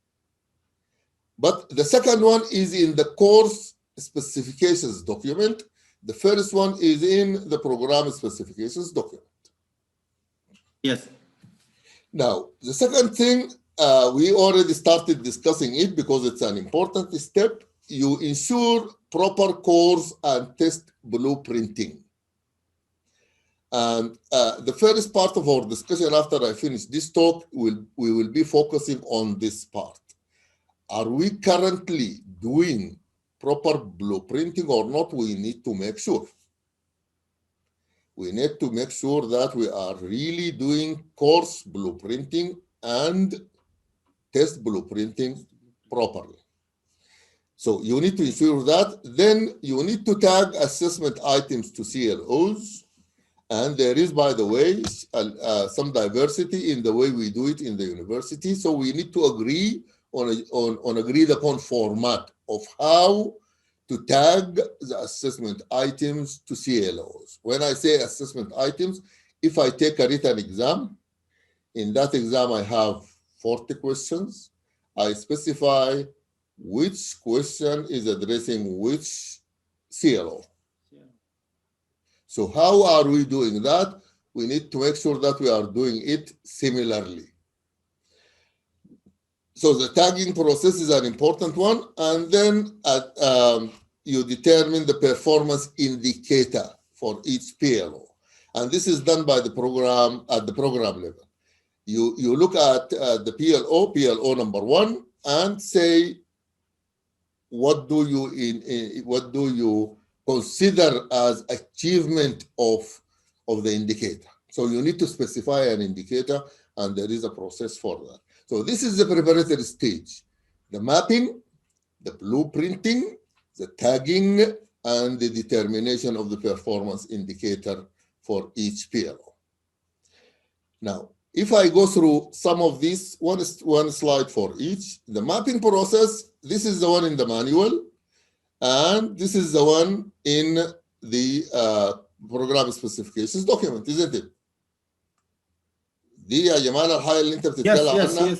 But the second one is in the course specifications document. The first one is in the program specifications document. Yes. Now, the second thing, we already started discussing it because it's an important step. You ensure proper course and test blueprinting. And the first part of our discussion after I finish this talk, we will be focusing on this part. Are we currently doing proper blueprinting or not? We need to make sure. We need to make sure that we are really doing course blueprinting and test blueprinting properly. So you need to ensure that. Then you need to tag assessment items to CLOs. And there is, by the way, some diversity in the way we do it in the university. So we need to agree on agreed upon format of how to tag the assessment items to CLOs. When I say assessment items, if I take a written exam, in that exam I have 40 questions. I specify which question is addressing which CLO. So how are we doing that? We need to make sure that we are doing it similarly. So the tagging process is an important one. And then you determine the performance indicator for each PLO. And this is done by the program at the program level. You look at the PLO number 1, and say, what do you consider as achievement of the indicator? So you need to specify an indicator, and there is a process for that. So this is the preparatory stage: the mapping, the blueprinting, the tagging, and the determination of the performance indicator for each PLO. Now, if I go through some of these, one slide for each. The mapping process, this is the one in the manual, and this is the one in the program specifications document, isn't it? دي يا جمال الحاجة اللي أنت بتتكلم عنها.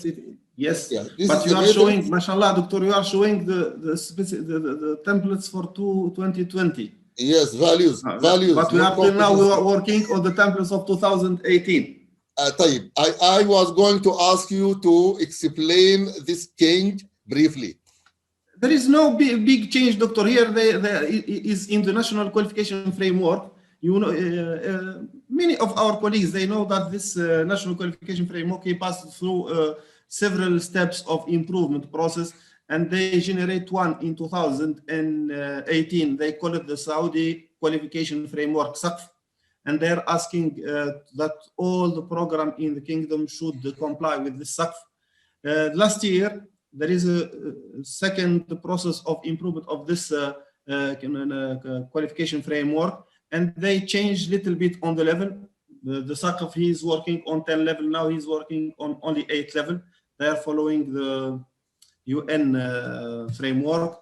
Yes. But you are showing, mashallah, Doctor, you are showing the templates for 2020. Yes, values. But we are now working on the templates of 2018. طيب, I was going to ask you to explain this change briefly. There is no big change, Doctor. Here, is in the National Qualification Framework. You know, many of our colleagues, they know that this National Qualification Framework, he passed through several steps of improvement process, and they generate one in 2018. They call it the Saudi Qualification Framework, SAQF, and they're asking that all the program in the kingdom should comply with this SAQF. Last year, there is a second process of improvement of this qualification framework, and they changed little bit on the level. The Saqaf, he's working on 10 level, now he's working on only 8 level. They are following the UN framework.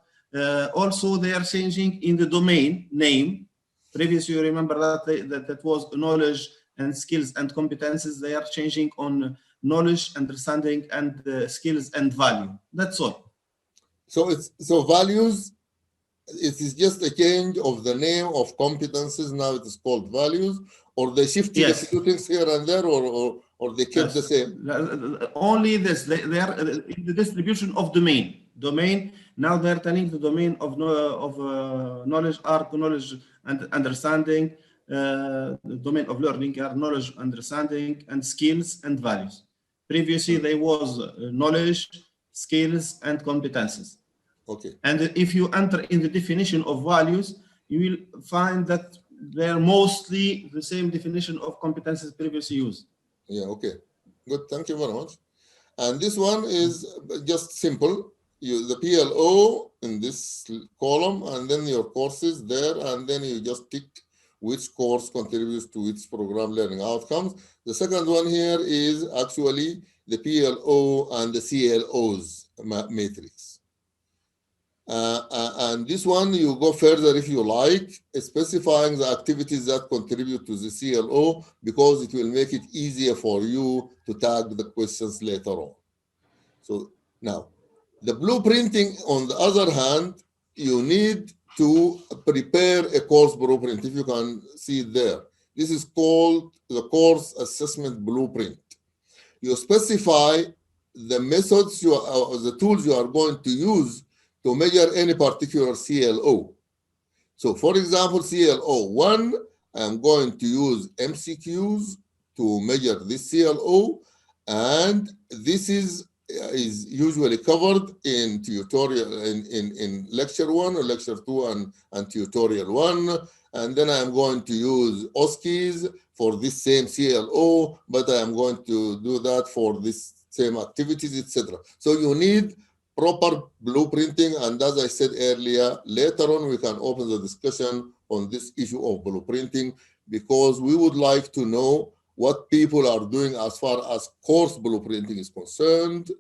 Also, they are changing in the domain name. Previously, you remember that that was knowledge and skills and competences. They are changing on knowledge, understanding, and skills and value. That's all. So values, it is just a change of the name of competences. Now it is called values, or they shifted Yes. a few things here and there, or they kept the same. Only this. They are in the distribution of domain. Domain. Now they are telling the domain of knowledge, art, knowledge, and understanding. The domain of learning are knowledge, understanding, and skills and values. Previously, there was knowledge, skills, and competences. Okay. And if you enter in the definition of values, you will find that they're mostly the same definition of competences previously used. Yeah, okay. Good, thank you very much. And this one is just simple. The PLO in this column, and then your courses there, and then you just tick which course contributes to which program learning outcomes. The second one here is actually the PLO and the CLO's matrix. And this one, you go further if you like, specifying the activities that contribute to the CLO, because it will make it easier for you to tag the questions later on. So now, the blueprinting, on the other hand, you need to prepare a course blueprint, if you can see it there. This is called the course assessment blueprint. You specify the methods, the tools you are going to use to measure any particular CLO. So for example, CLO 1, I'm going to use MCQs to measure this CLO, and this is usually covered in tutorial, in lecture 1 or lecture 2 and tutorial 1. And then I'm going to use OSCEs for this same CLO, but I'm going to do that for this same activities, etc. So you need proper blueprinting, and as I said earlier, later on we can open the discussion on this issue of blueprinting, because we would like to know what people are doing as far as course blueprinting is concerned,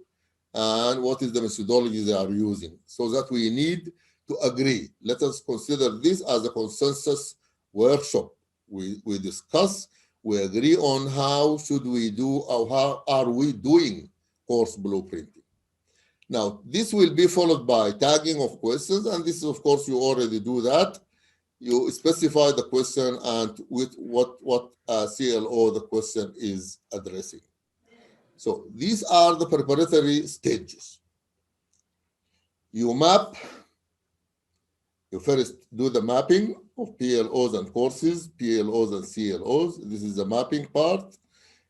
and what is the methodology they are using, so that we need to agree. Let us consider this as a consensus workshop. We discuss, we agree on how should we do, or how are we doing course blueprinting. Now, this will be followed by tagging of questions, and this, of course, you already do that. You specify the question and with what CLO the question is addressing. So these are the preparatory stages. You map. You first do the mapping of PLOs and courses, PLOs and CLOs. This is the mapping part.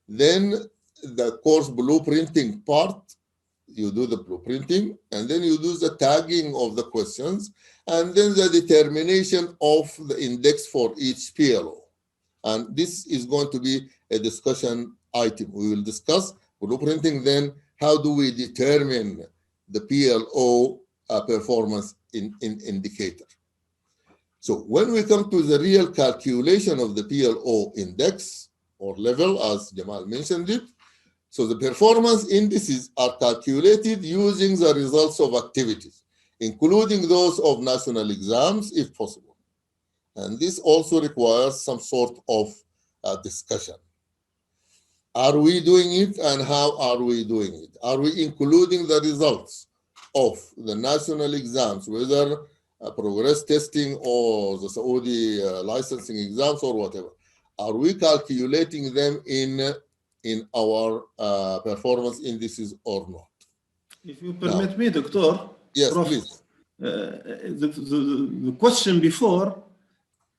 Then the course blueprinting part, you do the blueprinting, and then you do the tagging of the questions, and then the determination of the index for each PLO. And this is going to be a discussion item. We will discuss blueprinting, then how do we determine the PLO performance indicator. So when we come to the real calculation of the PLO index or level, as Jamal mentioned it, so the performance indices are calculated using the results of activities, including those of national exams, if possible. And this also requires some sort of discussion. Are we doing it, and how are we doing it? Are we including the results of the national exams, whether progress testing or the Saudi licensing exams or whatever? Are we calculating them in our performance indices or not? If you permit me, Doctor. Yes, Prof, please. The question before,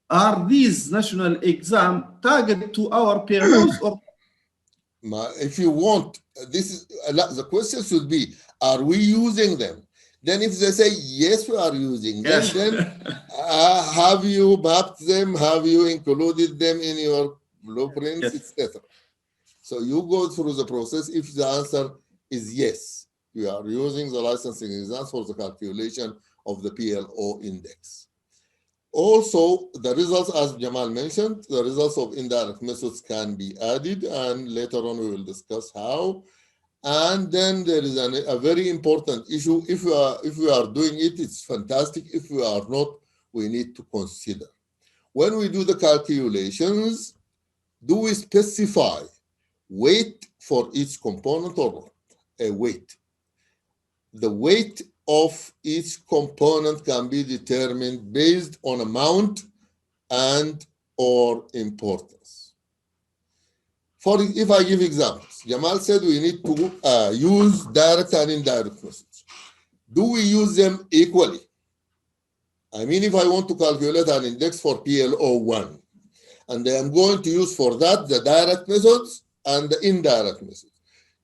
are these national exams targeted to our PLOs or? If you want, this is the question should be, are we using them? Then if they say, yes, we are using them, Yes. then have you mapped them? Have you included them in your blueprints, Yes. etc.? So you go through the process. If the answer is yes, you are using the licensing exams for the calculation of the PLO index. Also, the results, as Jamal mentioned, the results of indirect methods can be added, and later on we will discuss how. And then there is a very important issue. If we are doing it, it's fantastic. If we are not, we need to consider. When we do the calculations, do we specify weight for each component or not? A weight. The weight of each component can be determined based on amount and or importance. If I give examples, Jamal said we need to use direct and indirect methods. Do we use them equally? I mean, if I want to calculate an index for PLO 1, and I am going to use for that the direct methods and the indirect methods,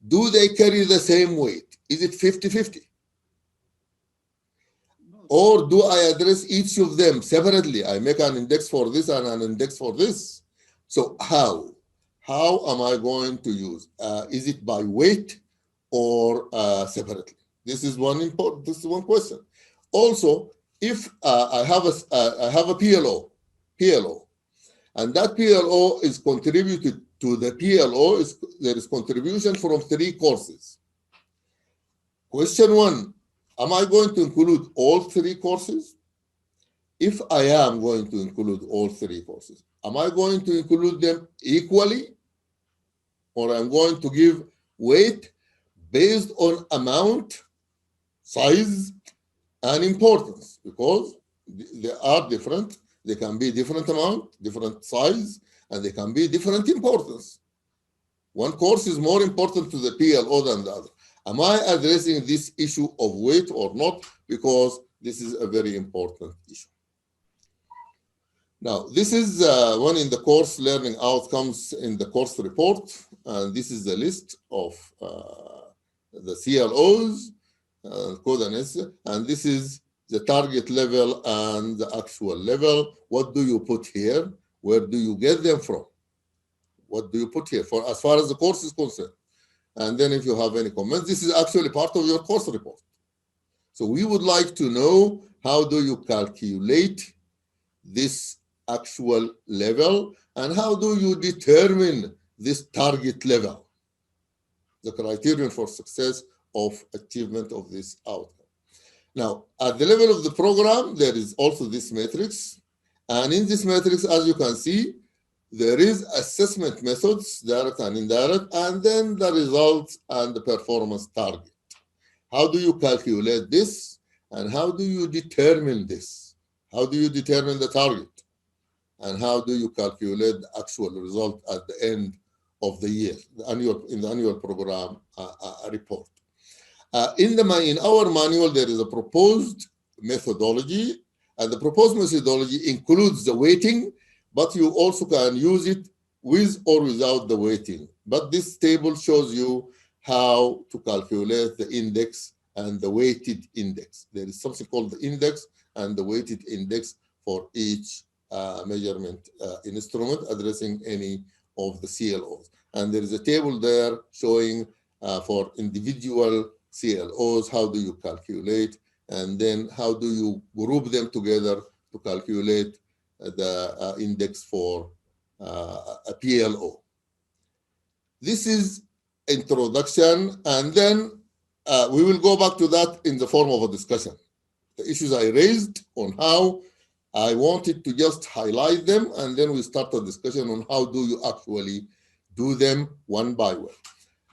do they carry the same weight? Is it 50-50? Or do I address each of them separately? I make an index for this and an index for this. So how? How am I going to use? Is it by weight or separately? This is one important. This is one question. Also, if I have a PLO, and that PLO is contributed to the PLO, there is contribution from 3 courses. Question 1, am I going to include all 3 courses? If I am going to include all 3 courses, am I going to include them equally? Or I'm going to give weight based on amount, size, and importance, because they are different. They can be different amount, different size, and they can be different importance. One course is more important to the PLO than the other. Am I addressing this issue of weight or not? Because this is a very important issue. Now, this is one in the course learning outcomes in the course report, and this is the list of the CLOs, code and this is the target level and the actual level. What do you put here? Where do you get them from? What do you put here for as far as the course is concerned? And then if you have any comments, this is actually part of your course report. So we would like to know, how do you calculate this actual level, and how do you determine this target level, the criterion for success of achievement of this outcome? Now, at the level of the program, there is also this matrix. And in this matrix, as you can see, there is assessment methods, direct and indirect, and then the results and the performance target. How do you calculate this? And how do you determine this? How do you determine the target? And how do you calculate the actual result at the end of the year, in the annual program report? In our manual, there is a proposed methodology, and the proposed methodology includes the weighting, but you also can use it with or without the weighting. But this table shows you how to calculate the index and the weighted index. There is something called the index and the weighted index for each measurement instrument addressing any of the CLOs. And there is a table there showing for individual CLOs, how do you calculate, and then how do you group them together to calculate the index for a PLO. This is introduction, and then we will go back to that in the form of a discussion. The issues I raised on how I wanted to just highlight them, and then we start a discussion on how do you actually do them one by one.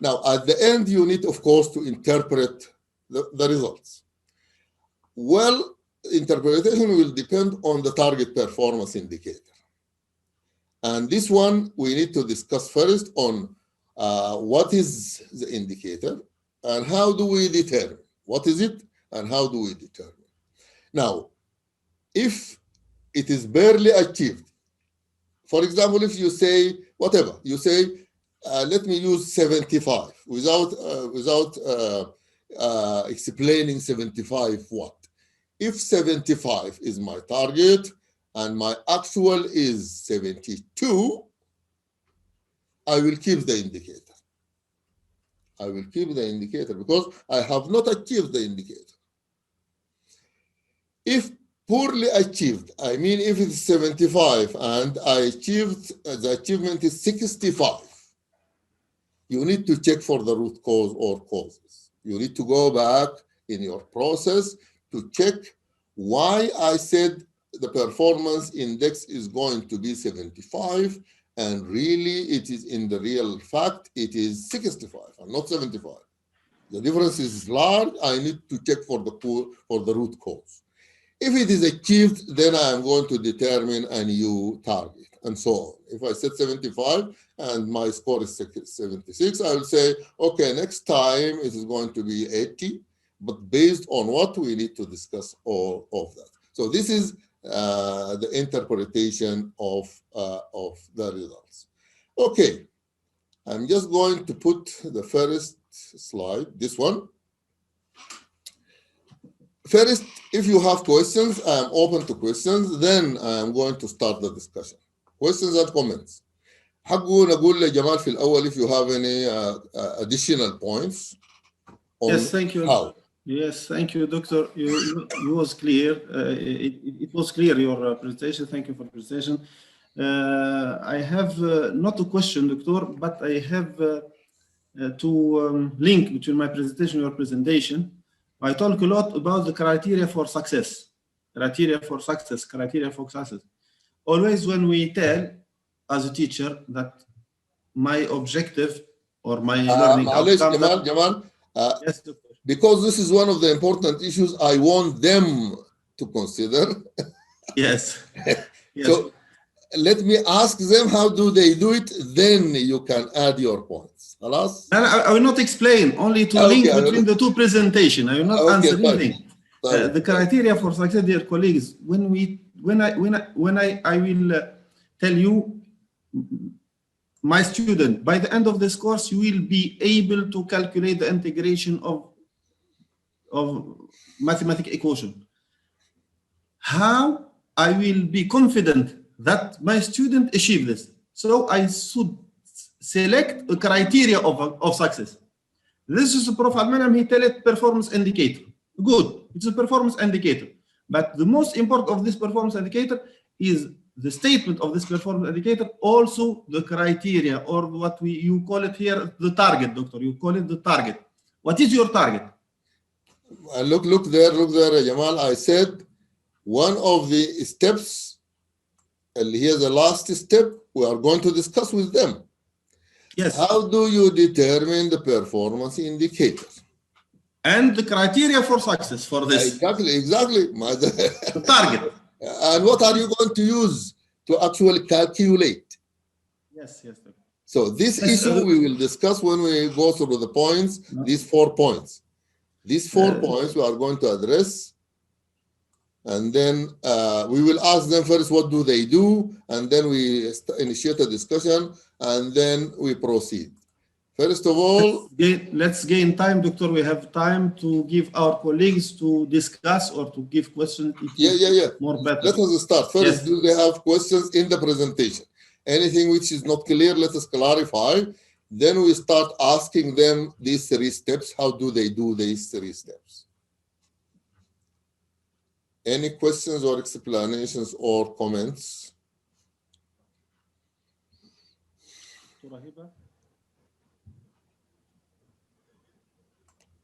Now, at the end, you need, of course, to interpret the results. Well, interpretation will depend on the target performance indicator. And this one, we need to discuss first on what is the indicator and how do we determine what is it and how do we determine. Now, if it is barely achieved, for example, if you say, whatever, you say, let me use 75 without explaining 75 what. If 75 is my target and my actual is 72, I will keep the indicator. I will keep the indicator because I have not achieved the indicator. If poorly achieved, I mean, if it's 75 and I achieved, the achievement is 65, you need to check for the root cause or causes. You need to go back in your process to check why I said the performance index is going to be 75, and really it is in the real fact, it is 65 and not 75. The difference is large. I need to check for the root cause. If it is achieved, then I am going to determine a new target and so on. If I said 75 and my score is 76, I will say, okay, next time it is going to be 80, but based on what we need to discuss all of that. So this is the interpretation of the results. Okay, I'm just going to put the first slide, this one. First, if you have questions, I am open to questions. Then I am going to start the discussion. Questions and comments. حقوا نقول لجمال في الأول if you have any additional points. Yes, thank you. How? Yes, thank you, Doctor. You was clear. It was clear, your presentation. Thank you for the presentation. I have not a question, Doctor, but I have to link between my presentation and your presentation. I talk a lot about the criteria for success. Criteria for success. Always when we tell, as a teacher, that my objective or my learning outcome... Jamal, yes, Doctor. Because this is one of the important issues I want them to consider. Yes. Yes. So let me ask them how do they do it, then you can add your points. Alas? And I will not explain, only to link between the two presentations. I will not answer anything. The criteria for success, dear colleagues, when I will tell you, my student, by the end of this course, you will be able to calculate the integration of mathematical equation. How I will be confident that my student achieve this? So I should select a criteria of success. This is a Prof. Al-Manam, he tell it performance indicator. Good, it's a performance indicator. But the most important of this performance indicator is the statement of this performance indicator, also the criteria, or what you call it here, the target, Doctor. You call it the target. What is your target? Look there, Jamal. I said one of the steps, and here's the last step, we are going to discuss with them. Yes. How do you determine the performance indicator? And the criteria for success for this. Exactly. The target. And what are you going to use to actually calculate? Yes. So this issue we will discuss when we go through the points, these 4 points. These 4 points we are going to address, and then we will ask them first what do they do, and then we initiate a discussion, and then we proceed. First of all, let's gain time, Doctor. We have time to give our colleagues to discuss or to give questions. Yeah. More better. Let us start. First, yes. Do they have questions in the presentation? Anything which is not clear, let us clarify. Then we start asking them these 3 steps. How do they do these 3 steps? Any questions or explanations or comments?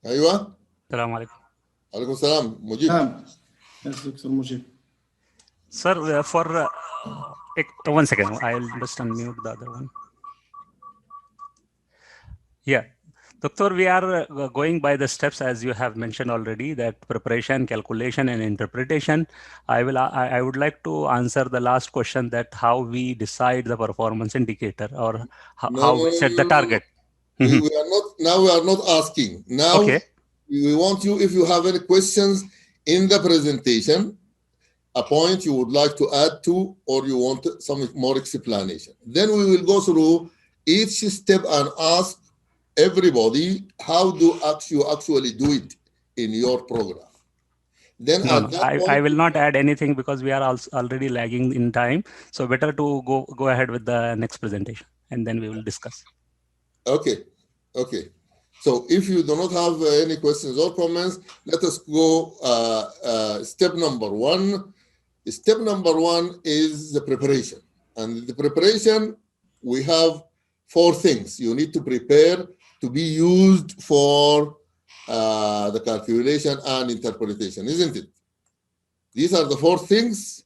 أيوة. السلام عليكم. عليكم السلام. مجيب. Yes, Dr. Mujib. Sir, for 1 second, I'll just unmute the other one. Yeah, Doctor, we are going by the steps as you have mentioned already, that preparation, calculation, and interpretation. I would like to answer the last question, that how we decide the performance indicator, or how we set the target. We are not asking. Now okay. We want you, if you have any questions in the presentation, a point you would like to add to, or you want some more explanation. Then we will go through each step and ask everybody, how do you actually do it in your program? Then I will not add anything because we are already lagging in time. So better to go ahead with the next presentation, and then we will discuss. Okay. So if you do not have any questions or comments, let us go step number 1. Step number one is the preparation. And the preparation, we have 4 things you need to prepare to be used for the calculation and interpretation, isn't it? These are the 4 things.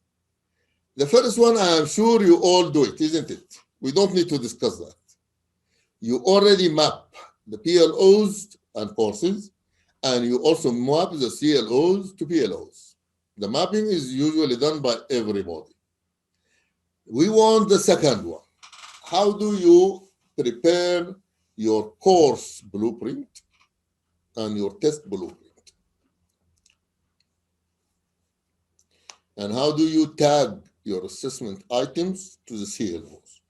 The first one, I am sure you all do it, isn't it? We don't need to discuss that. You already map the PLOs and courses, and you also map the CLOs to PLOs. The mapping is usually done by everybody. We want the second one. How do you prepare your course blueprint and your test blueprint? And how do you tag your assessment items to the CLOs?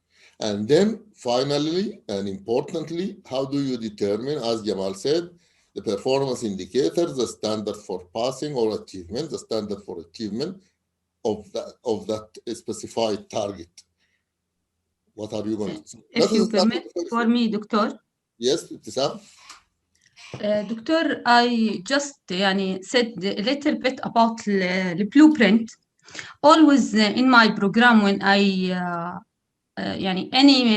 And then finally, and importantly, how do you determine, as Jamal said, the performance indicators, the standard for passing or achievement, the standard for achievement of that specified target? What are you going to say? If you permit for me, Doctor. Yes, Ibtisam. Doctor, I just said a little bit about the blueprint. Always in my program, when any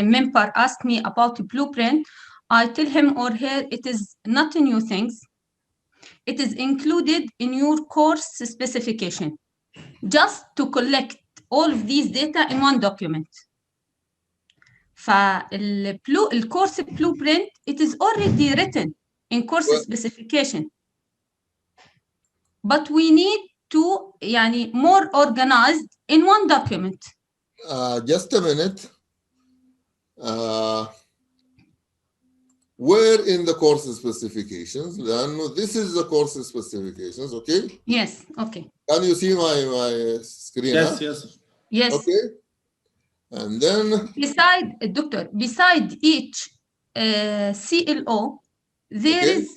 member asks me about the blueprint, I tell him or her it is not a new things. It is included in your course specification, just to collect all of these data in one document. الcourse blueprint, it is already written in course specification, but we need to more organized in one document. Just a minute. Where in the course specifications? This is the course specifications, okay? Yes, okay. Can you see my screen? Yes, huh? yes. Yes. Okay. And then beside each CLO, there is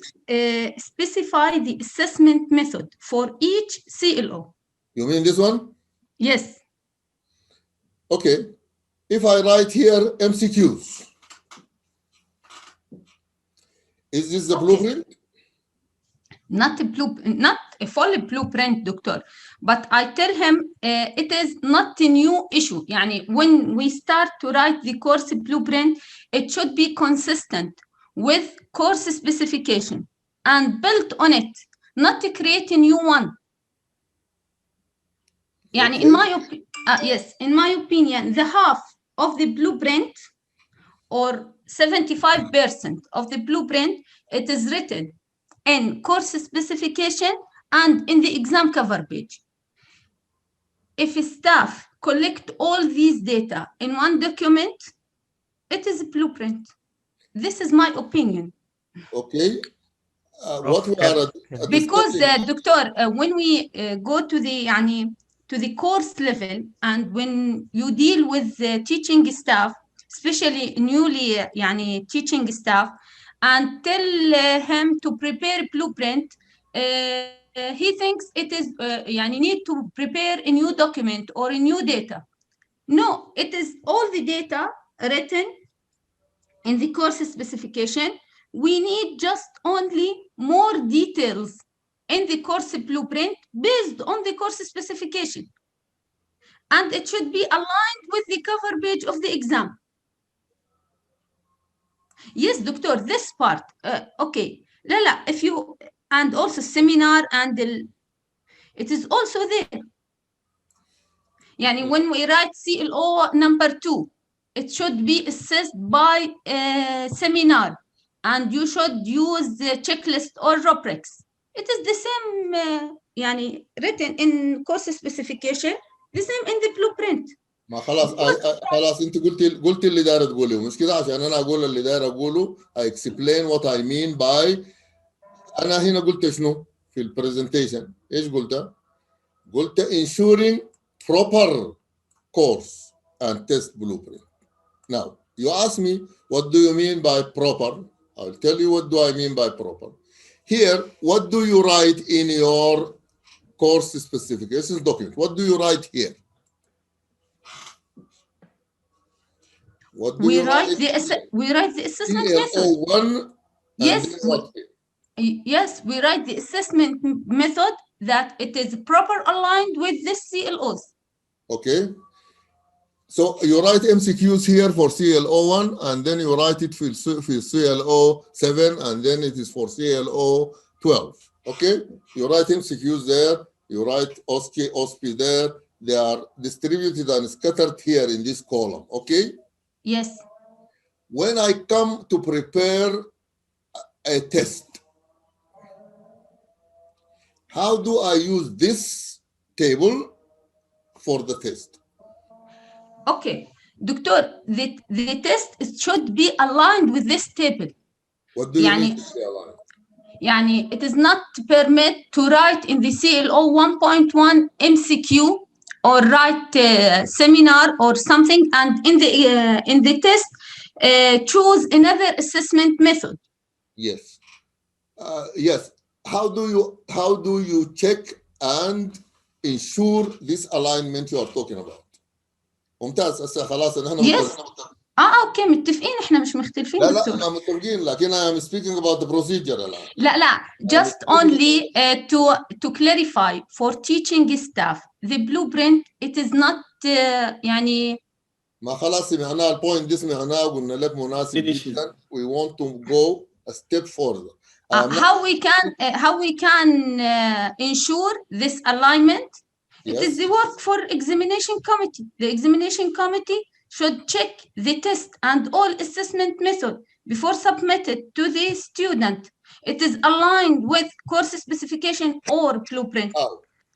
specify the assessment method for each CLO. You mean this one? Yes. Okay. If I write here MCQs, is this the blueprint? Not a full blueprint, Doctor, but I tell him it is not a new issue. When we start to write the course blueprint, it should be consistent with course specification and built on it, not to create a new one. Okay. In my opinion, the half of the blueprint, or 75% of the blueprint, it is written in course specification and in the exam cover page. If staff collect all these data in one document, it is a blueprint. This is my opinion. Okay. What we are because Doctor, when we go to the course level, and when you deal with the teaching staff, especially newly teaching staff, and tell him to prepare blueprint, he thinks it is need to prepare a new document or a new data. No, it is all the data written in the course specification. We need just only more details in the course blueprint based on the course specification. And it should be aligned with the cover page of the exam. Yes, Doctor, this part, okay. Lala, if you, and also seminar, and it is also there. When we write CLO number 2, it should be assessed by seminar, and you should use the checklist or rubrics. It is the same written in course specification, the same in the blueprint. ما خلاص انت قلت اللي داير تقوله، مش كده؟ عشان انا اقول اللي داير اقوله I explain what I mean by. انا هنا قلت شنو في البرزنتيشن؟ ايش قلت؟ قلت ensuring proper course and test blueprint. Now, you ask me, what do you mean by proper? I'll tell you what do I mean by proper. Here, what do you write in your course specifications document? What do you write here? What do we you write the assessment method. PLO1. Yes, yes, we write the assessment method that it is proper aligned with the CLOs. Okay. So you write MCQs here for CLO1, and then you write it for CLO7, and then it is for CLO12. Okay? You write MCQs there, you write OSP there. They are distributed and scattered here in this column. Okay? Yes. When I come to prepare a test, how do I use this table for the test? Okay, Doctor, the test should be aligned with this table. What do you mean to be aligned? يعني it is not permit to write in the CLO 1.1 MCQ or write seminar or something, and in the test choose another assessment method. Yes. Yes. How do you check and ensure this alignment you are talking about? ممتاز. هسه خلاص نحن Yes. اوكي متفقين، احنا مش مختلفين لا دكتور. لا متفقين، لكن I'm speaking about the procedure الآن. لا just only to clarify for teaching staff the blueprint it is not يعني ما خلاص سمعناه البوينت دي، سمعناه قلنا لك مناسب جدا. We want to go a step further. how we can ensure this alignment. It is the work for examination committee. The examination committee should check the test and all assessment method before submitted to the student. It is aligned with course specification or blueprint.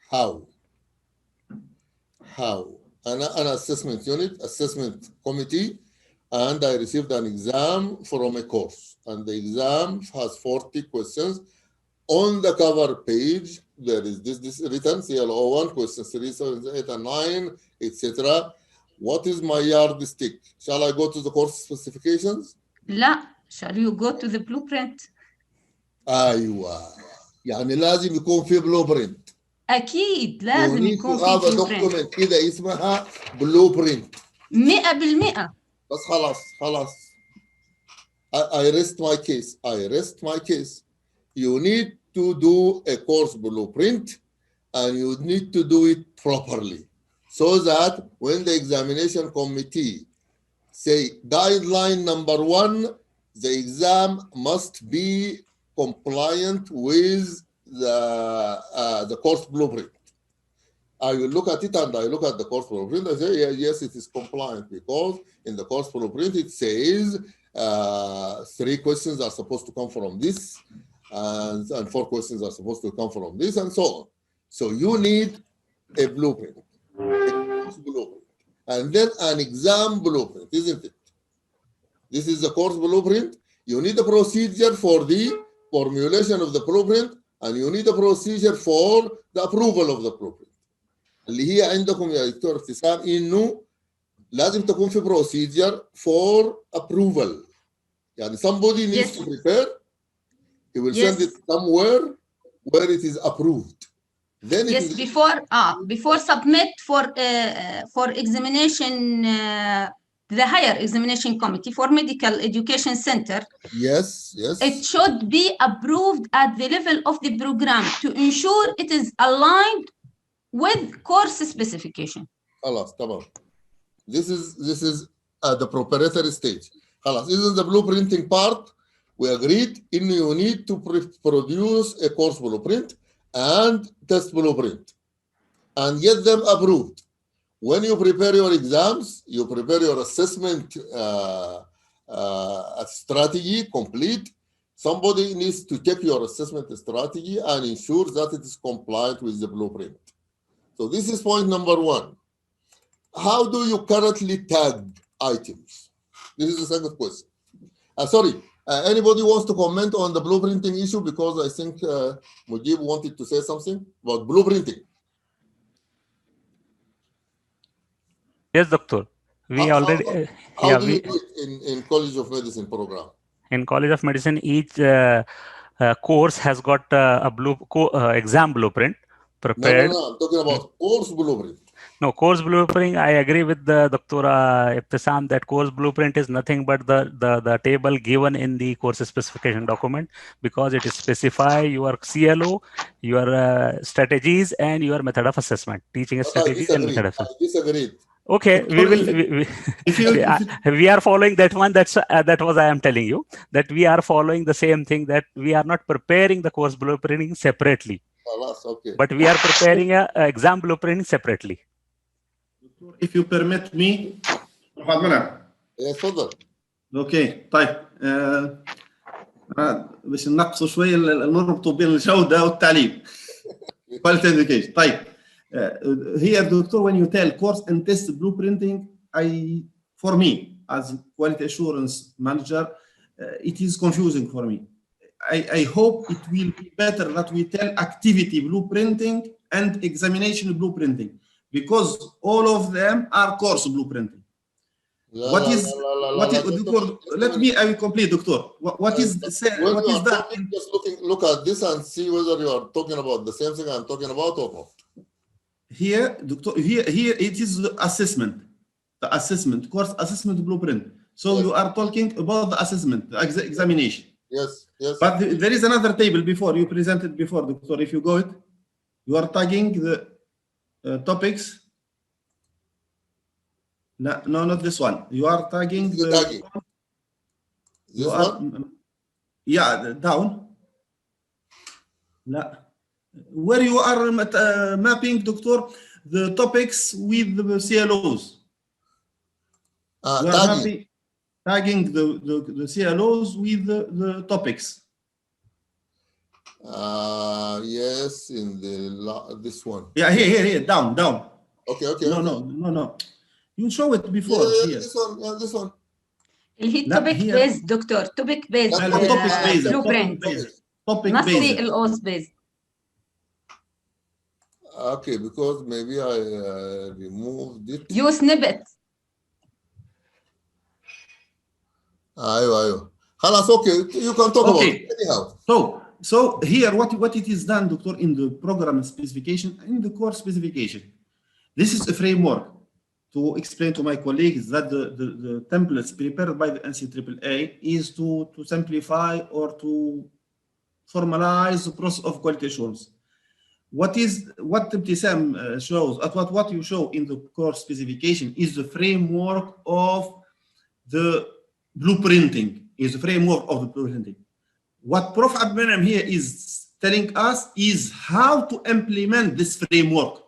How? An assessment unit, assessment committee, and I received an exam from a course, and the exam has 40 questions. On the cover page, there is this written CLO1, questions 3, 7, 8, and 9, etc. What is my yardstick? Shall I go to the course specifications? لا, shall you go to the blueprint? أيوة. يعني لازم يكون في blueprint. أكيد لازم يكون في blueprint. document كده اسمها blueprint. 100%. بس خلاص. I rest my case. You need to do a course blueprint, and you need to do it properly, so that when the examination committee say guideline number 1, the exam must be compliant with the course blueprint. I will look at it and I look at the course blueprint. I say, yes, it is compliant, because in the course blueprint it says 3 questions are supposed to come from this, and 4 questions are supposed to come from this, and so on. So you need a blueprint, and then an exam blueprint, isn't it? This is the course blueprint. You need a procedure for the formulation of the blueprint, and you need a procedure for the approval of the blueprint. اللي هي عندكم يا دكتور ابتسام إنه لازم تكون في procedure for approval. يعني somebody needs to prepare. He will send it somewhere where it is approved. Then before submit for examination, the higher examination committee for medical education center. Yes. It should be approved at the level of the program to ensure it is aligned with course specification. خلاص تمام. This is the preparatory stage. خلاص. This is the blueprinting part. We agreed in you need to produce a course blueprint and test blueprint and get them approved. When you prepare your exams, you prepare your assessment strategy complete. Somebody needs to check your assessment strategy and ensure that it is compliant with the blueprint. So this is point number 1. How do you currently tag items? This is the second question. Sorry. Anybody wants to comment on the blueprinting issue? Because I think Mujib wanted to say something about blueprinting. Yes, doctor. How do you do it in College of Medicine program? In College of Medicine, each course has got a exam blueprint prepared. No. I'm talking about course blueprint. No, course blueprint, I agree with the Dr. Ibtisam that course blueprint is nothing but the table given in the course specification document, because it is specify your CLO, your strategies, and your method of assessment, teaching I strategies and disagree. method of I assessment. disagree. Okay, we will. We are following that one. That was I am telling you that we are following the same thing, that we are not preparing the course blueprinting separately, Okay. but we are preparing a exam blueprinting separately. If you permit me, تفضل. اوكي طيب باش نقصوا شويه نربطوا بين الجوده والتعليم. quality education. طيب here doctor, when you tell course and test blueprinting, for me as quality assurance manager, it is confusing for me. I hope it will be better that we tell activity blueprinting and examination blueprinting, because all of them are course blueprinting. What is doctor, let me I will complete, doctor. What is that? Just look at this and see whether you are talking about the same thing I'm talking about or not. Here, doctor, here it is the assessment, course assessment blueprint. So yes, you are talking about the assessment, the examination. Yes, yes. But there is another table before you presented before, doctor. If you go it, you are tagging the topics. No, not this one. You are tagging this one? Yeah, down. No. Where you are mapping, doctor, the topics with the CLOs. Tagging the CLOs with the topics. Yes, in this one. Yeah, here, down. Okay. No. You show it before. Yeah, here. this one. He topic based, doctor. Topic based. Blueprint. Topic not based. CLOs based. Okay, because maybe I removed it. You snippet. أيوة. خلاص, okay, you can talk about it anyhow. So here what it is done, doctor, in the program specification, in the course specification. This is a framework to explain to my colleagues that the templates prepared by the NCAA is to simplify or to formalize the process of quality assurance. What Ibtisam shows, what you show in the course specification is the framework of the blueprinting, What Prof. Abdulmanam here is telling us is how to implement this framework.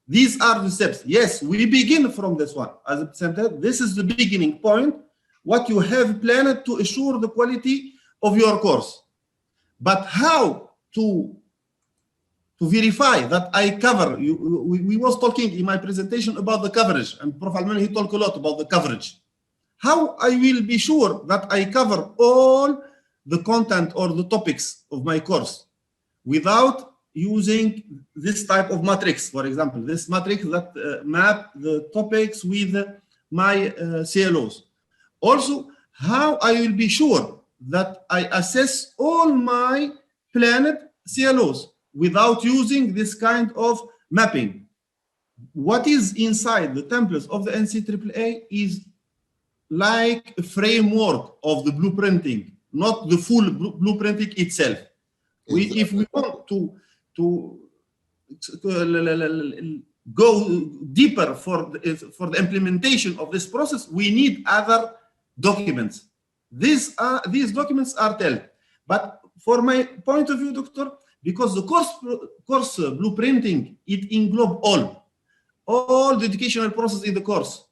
These are the steps. Yes, we begin from this one. As Ibtisam said, this is the beginning point, what you have planned to assure the quality of your course. But how to verify that I cover, we was talking in my presentation about the coverage, and Prof. Abdulmanam, he talked a lot about the coverage. How I will be sure that I cover all the content or the topics of my course without using this type of matrix, for example, this matrix that map the topics with my CLOs. Also, how I will be sure that I assess all my planned CLOs without using this kind of mapping. What is inside the templates of the NCAA is like a framework of the blueprinting, not the full blueprinting itself. If we want to go deeper for the implementation of this process, we need other documents. These documents are told. But for my point of view, doctor, because the course blueprinting, it englobes all the educational process in the course,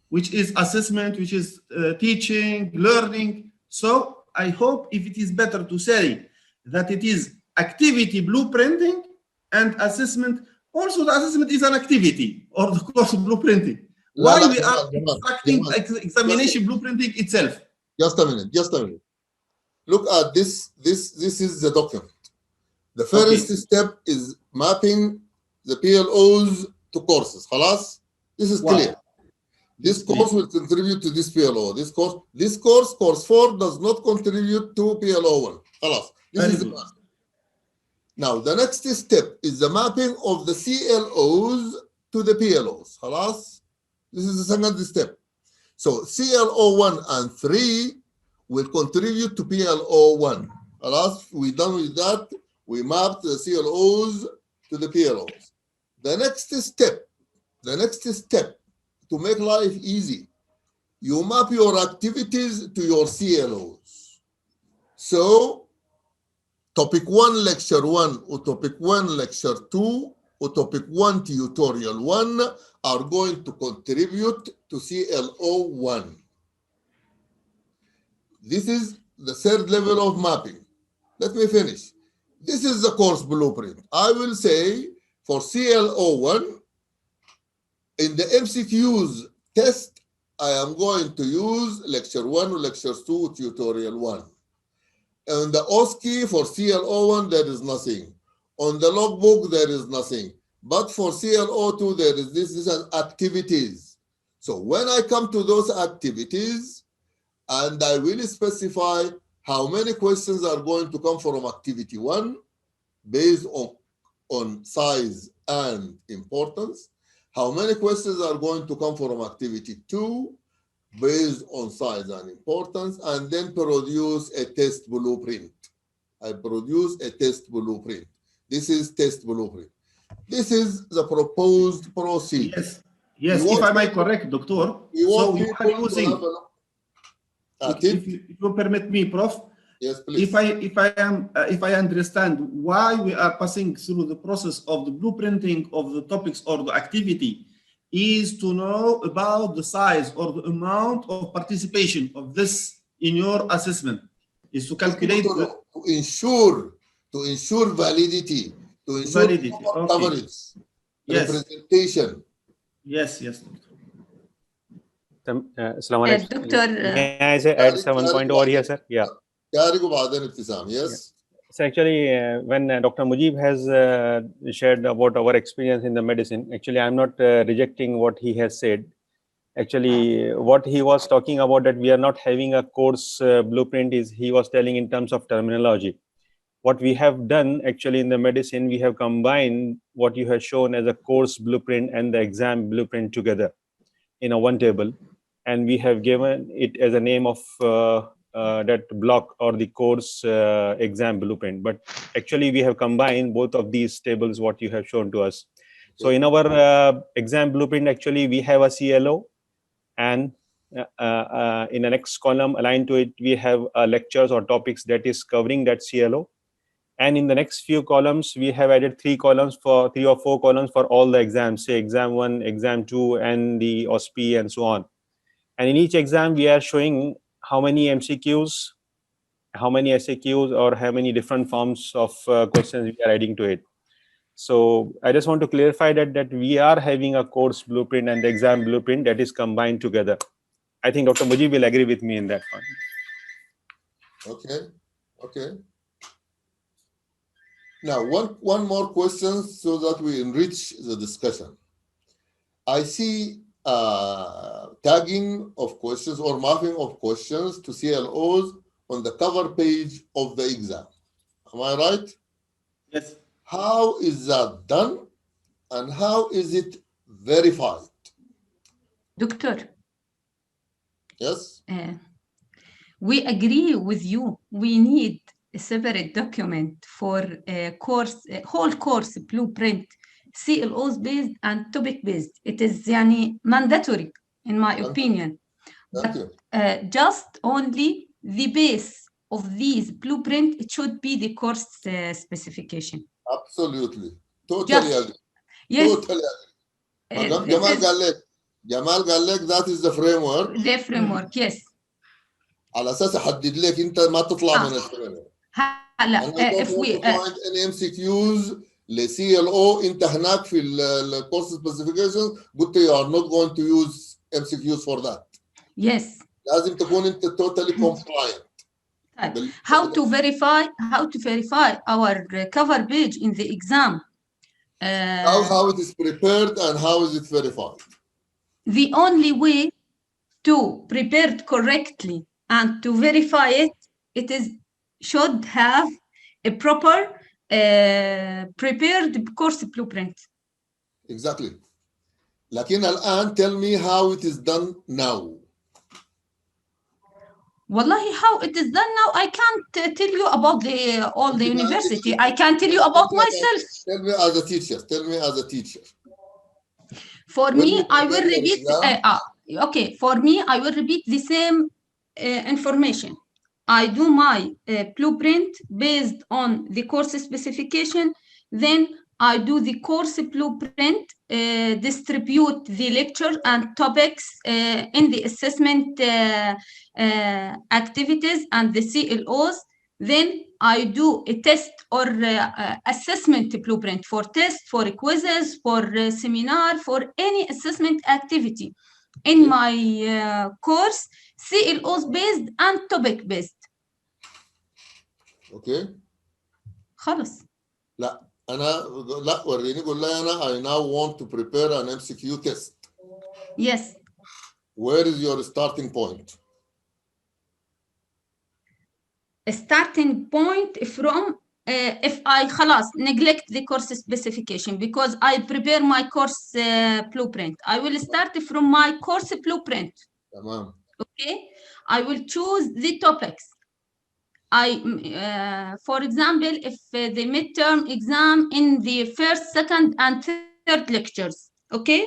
which is assessment, which is teaching, learning. So I hope if it is better to say that it is activity blueprinting and assessment. Also, the assessment is an activity or the course blueprinting. Why we are extracting examination blueprinting itself? Just a minute. Look at this. This is the document. The first step is mapping the PLOs to courses. خلاص? This is clear. This course will contribute to this PLO. This course 4 does not contribute to PLO 1. خلاص. This is the mapping. Now, the next step is the mapping of the CLOs to the PLOs. خلاص? This is the second step. So CLO1 and 3 will contribute to PLO1. خلاص? We done with that. We mapped the CLOs to the PLOs. The next step to make life easy, you map your activities to your CLOs. So topic 1, lecture 1, or topic 1, lecture 2, or topic 1, tutorial 1 are going to contribute to CLO 1. This is the third level of mapping. Let me finish. This is the course blueprint. I will say for CLO 1, in the MCQs test, I am going to use lecture 1 or lecture 2, tutorial 1. On the OSCE for CLO1, there is nothing. On the logbook, there is nothing. But for CLO2, there is this is an activities. So when I come to those activities, and I will specify how many questions are going to come from activity 1 based on size and importance, how many questions are going to come from activity 2 based on size and importance, and then produce a test blueprint. I produce a test blueprint. This is test blueprint. This is the proposed procedure. Yes, if I may correct, Doctor. So you are using, if you permit me, Prof. Yes, please. If I understand why we are passing through the process of the blueprinting of the topics or the activity, is to know about the size or the amount of participation of this in your assessment. Is to calculate to ensure validity, to ensure coverage, representation. Yes. Assalamu alaikum. Doctor, may I say add one point over here, sir? Yeah. Yes. So actually, when Dr. Mujib has shared about our experience in the medicine, actually, I'm not rejecting what he has said. Actually, what he was talking about, that we are not having a course blueprint, is he was telling in terms of terminology. What we have done actually in the medicine, we have combined what you have shown as a course blueprint and the exam blueprint together in a one table. And we have given it as a name of that block or the course exam blueprint. But actually we have combined both of these tables, what you have shown to us. So in our exam blueprint, actually we have a CLO, and in the next column aligned to it, we have lectures or topics that is covering that CLO. And in the next few columns, we have added 3 or 4 columns for all the exams, say exam 1, exam 2, and the OSPE and so on. And in each exam, we are showing how many MCQs, how many SAQs, or how many different forms of questions we are adding to it. So I just want to clarify that we are having a course blueprint and the exam blueprint that is combined together. I think Dr. Mujib will agree with me in that point. Okay. Now, one more question so that we enrich the discussion. I see tagging of questions or mapping of questions to CLOs on the cover page of the exam. Am I right? Yes. How is that done, and how is it verified? Doctor. Yes. We agree with you. We need a separate document for a course, a whole course blueprint, CLOs based and topic based. It is mandatory, in my opinion. But just only the base of these blueprint, it should be the course specification. Absolutely. Totally agree. Yes. Totally agree. Jamal Galek, that is the framework. The framework, yes. على اساس احدد لك انت ما تطلع من الفريمورك. هلا if we find an MCQs ل CLO انت هناك في الكورس سبيسيفيكيشن قلت you are not going to use MCQs for that. Yes. لازم تكون انت totally compliant. How to verify our cover page in the exam? How it is prepared and how is it verified? The only way to prepare it correctly and to verify it, should have a proper prepared course blueprint. Exactly. لكن الآن tell me how it is done now. Wallahi, how it is done now, I can't tell you about all the university. I can tell you about myself. Tell me as a teacher. Tell me as a teacher. For When me, you I will prepare your repeat. exam, Okay, for me, I will repeat the same information. I do my blueprint based on the course specification. Then I do the course blueprint, distribute the lecture and topics in the assessment activities and the CLOs. Then I do a test or assessment blueprint for tests, for quizzes, for seminar, for any assessment activity. In my course, CLOs based and topic based. okay. خلص. لا وريني قول لي أنا I now want to prepare an MCQ test. Yes. Where is your starting point? A starting point from if I خلاص neglect the course specification because I prepare my course blueprint. I will start from my course blueprint. تمام. Okay. I will choose the topics. For example, if the midterm exam in the first, second, and third lectures, okay?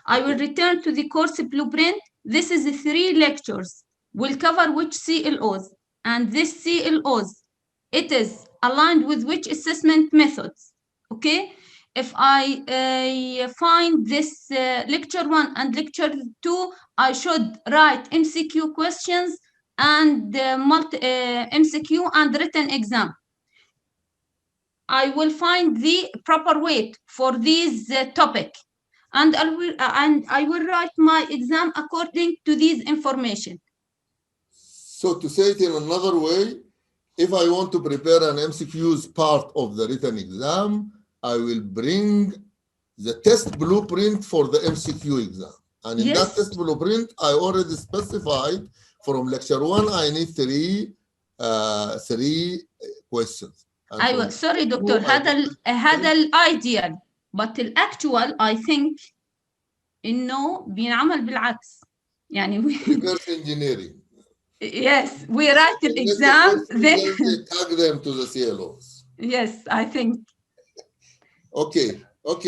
I will return to the course blueprint. This is 3 lectures. Will cover which CLOs, and this CLOs, it is aligned with which assessment methods, okay? If I find this lecture 1 and lecture 2, I should write MCQ questions and MCQ and written exam. I will find the proper weight for these topic, and I will write my exam according to these information. So to say it in another way, if I want to prepare an MCQ's part of the written exam, I will bring the test blueprint for the MCQ exam. And in that test blueprint, I already specified from lecture 1, I need three questions. Sorry, Doctor, هذا الideal, but الactual I think إنه بينعمل بالعكس. يعني reverse engineering. Yes, we write the exam, then they tag them to the CLOs. Yes, I think. Okay.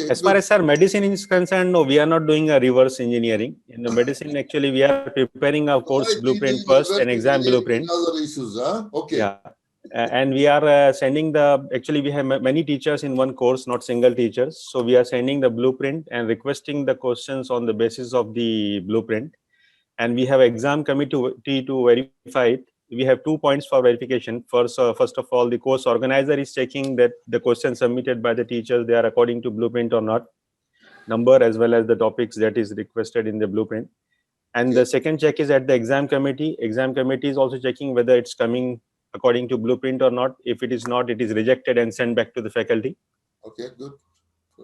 As far as our medicine is concerned, no, we are not doing a reverse engineering. In the medicine, actually, we are preparing our course blueprint first and exam blueprint. Other issues, huh? Okay. Yeah. And we are sending actually we have many teachers in one course, not single teachers. So we are sending the blueprint and requesting the questions on the basis of the blueprint. And we have exam committee to verify it. We have 2 points for verification. First of all, the course organizer is checking that the questions submitted by the teachers, they are according to blueprint or not, number as well as the topics that is requested in the blueprint. And the second check is at the exam committee. Exam committee is also checking whether it's coming according to blueprint or not. If it is not, it is rejected and sent back to the faculty. Okay, good.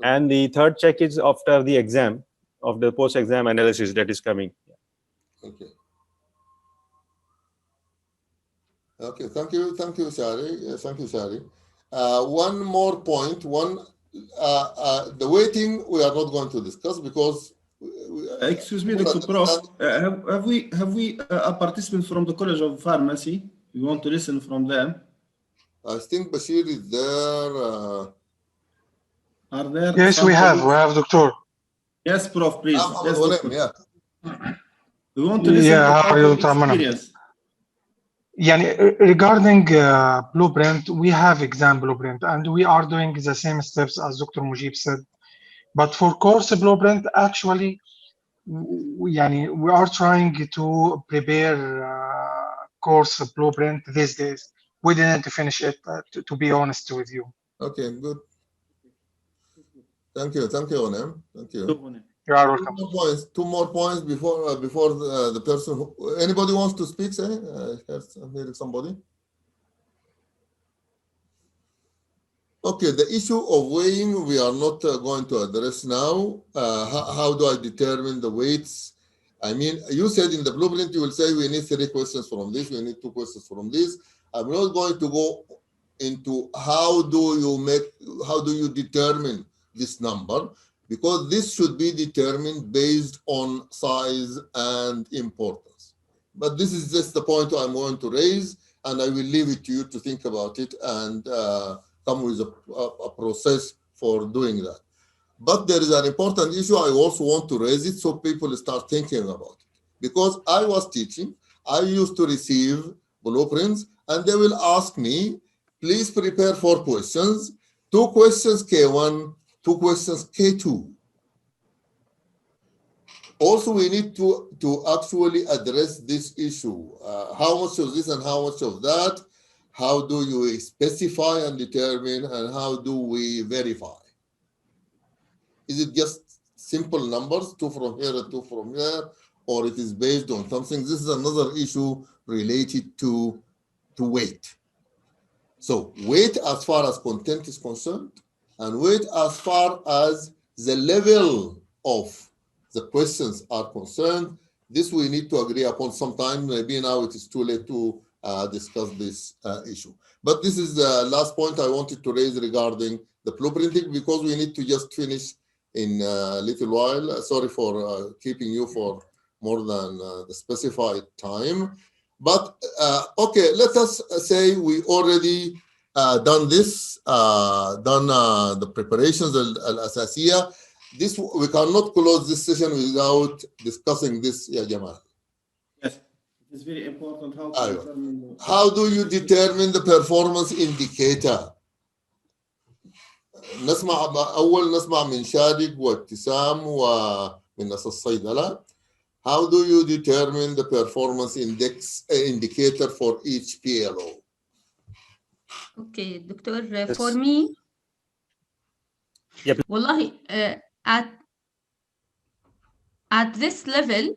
And the third check is after the exam of the post-exam analysis that is coming. Okay. Okay, thank you, Shari. Thank you, Shari. One more point. The weighting we are not going to discuss because. Excuse me, Dr. Prof. Have we a participant from the College of Pharmacy? We want to listen from them. I think Bashir is there. Are there? Yes, we have, Doctor. Yes, Prof, please. Yes, yeah. We want to listen to how are you, Dr. experience. Regarding blueprint, we have exam blueprint, and we are doing the same steps as Dr. Mujib said. But for course blueprint, actually, we are trying to prepare course blueprint these days. We didn't finish it, to be honest with you. Okay, good. Thank you, Onem. Thank you. You are welcome. 2 more points before the person. Anybody wants to speak? Say, I'm hearing somebody. Okay, the issue of weighing we are not going to address now. How do I determine the weights? I mean, you said in the blueprint you will say we need 3 questions from this, we need 2 questions from this. I'm not going to go into how do you determine this number, because this should be determined based on size and importance. But this is just the point I'm going to raise, and I will leave it to you to think about it and come with a process for doing that. But there is an important issue I also want to raise it so people start thinking about it. Because I was teaching, I used to receive blueprints, and they will ask me, please prepare 4 questions, 2 questions K1, 2 questions K2. Also, we need to actually address this issue. How much of this and how much of that? How do you specify and determine, and how do we verify? Is it just simple numbers, 2 from here and 2 from here, or it is based on something? This is another issue related to weight. So weight as far as content is concerned, and weight as far as the level of the questions are concerned, this we need to agree upon sometime. Maybe now it is too late to discuss this issue. But this is the last point I wanted to raise regarding the blueprinting, because we need to just finish in a little while. Sorry for keeping you for more than the specified time. But okay, let us say we already done this, done the preparations al-asasiyah. This, we cannot close this session without discussing this, ya Jamal. Yes, it is very important how to determine. How do you determine the performance indicator? نسمع من شادق وابتسام ومن ناس الصيدلة. How do you determine the performance indicator for each PLO? Okay, Doctor, for me, Yep. wallahi, at this level,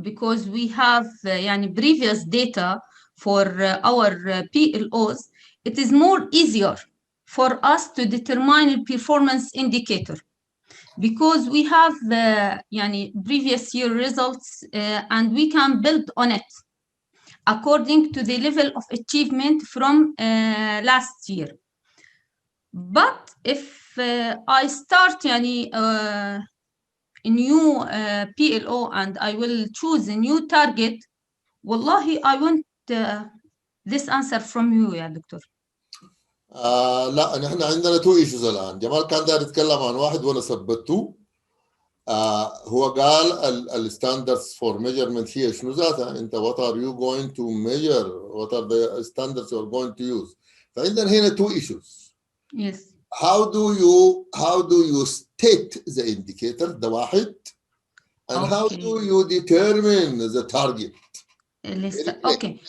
because we have previous data for our PLOs, it is more easier for us to determine a performance indicator, because we have previous year results and we can build on it according to the level of achievement from last year. But if I start a new PLO and I will choose a new target, wallahi, I want this answer from you, ya Doctor. لا، نحن عندنا 2 issues الآن. جمال كان داير يتكلم عن واحد وأنا ثبته. هو قال الستاندردز فور ميجرمنت هي شنو ذاتها؟ انت what are you going to measure? What are the standards you are going to use? فعندنا هنا 2 issues. Yes. How do you state the indicator ده واحد, and Okay. how do you determine the target? Okay.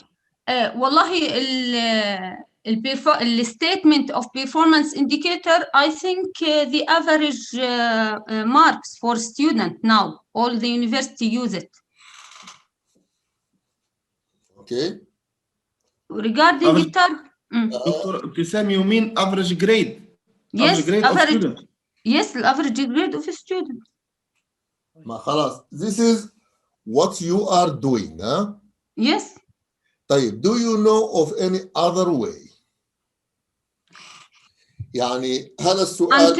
والله the statement of performance indicator, I think the average marks for student now, all the university use it. Okay. Regarding the target. Dr. Ibtisam, you mean average grade? Yes, average grade of student. Yes, the average grade of a student. ما خلاص. This is what you are doing, huh? Yes. طيب, do you know of any other way? يعني هذا السؤال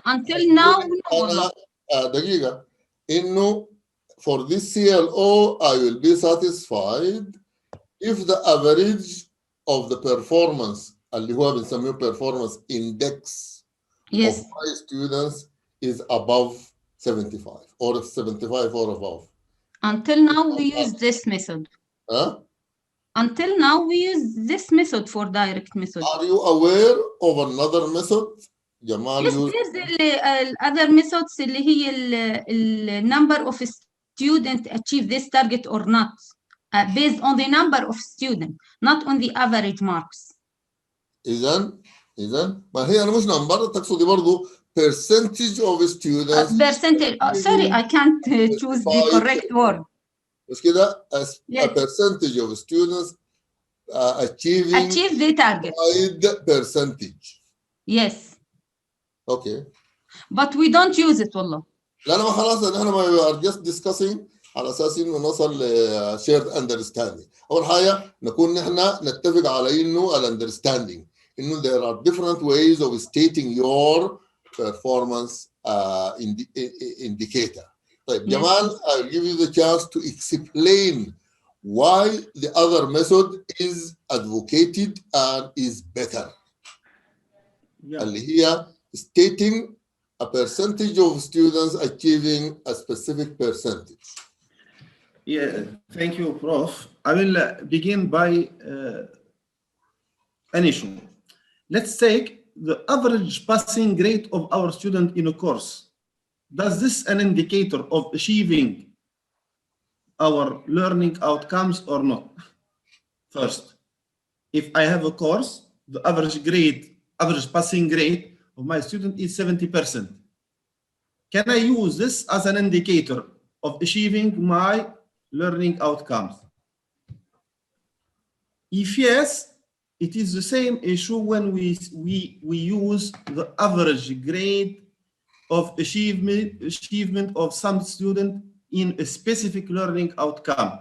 until now أنا دقيقة إنه for this CLO I will be satisfied if the average of the performance اللي هو بنسميه performance index yes. of my students is above 75 or 75 or above. Until now we use this method. Huh? Until now we use this method for direct method. Are you aware of another method? Jamal, yes, there's other methods اللي هي number of students achieve this target or not, based on the number of students, not on the average marks. إذن ما هي أنا مش نمبر, تقصدي برضو percentage of students. Percentage. Sorry, I can't choose the correct word. مش كده? Yes. A percentage of students achieve the target. Percentage. Yes. Okay. But we don't use it والله. لا ما خلاص نحن we are just discussing على أساس إنه نصل ل shared understanding. أول حاجة نكون نحن نتفق على إنه understanding إنه there are different ways of stating your performance indicator. طيب, Jamal, I'll give you the chance to explain why the other method is advocated and is better. اللي هي stating a percentage of students achieving a specific percentage. Yeah, thank you, Prof. I will begin by an issue. Let's take the average passing rate of our student in a course. Does this an indicator of achieving our learning outcomes or not? First, if I have a course, the average passing rate of my student is 70%. Can I use this as an indicator of achieving my learning outcomes? If yes, it is the same issue when we use the average grade of achievement of some student in a specific learning outcome.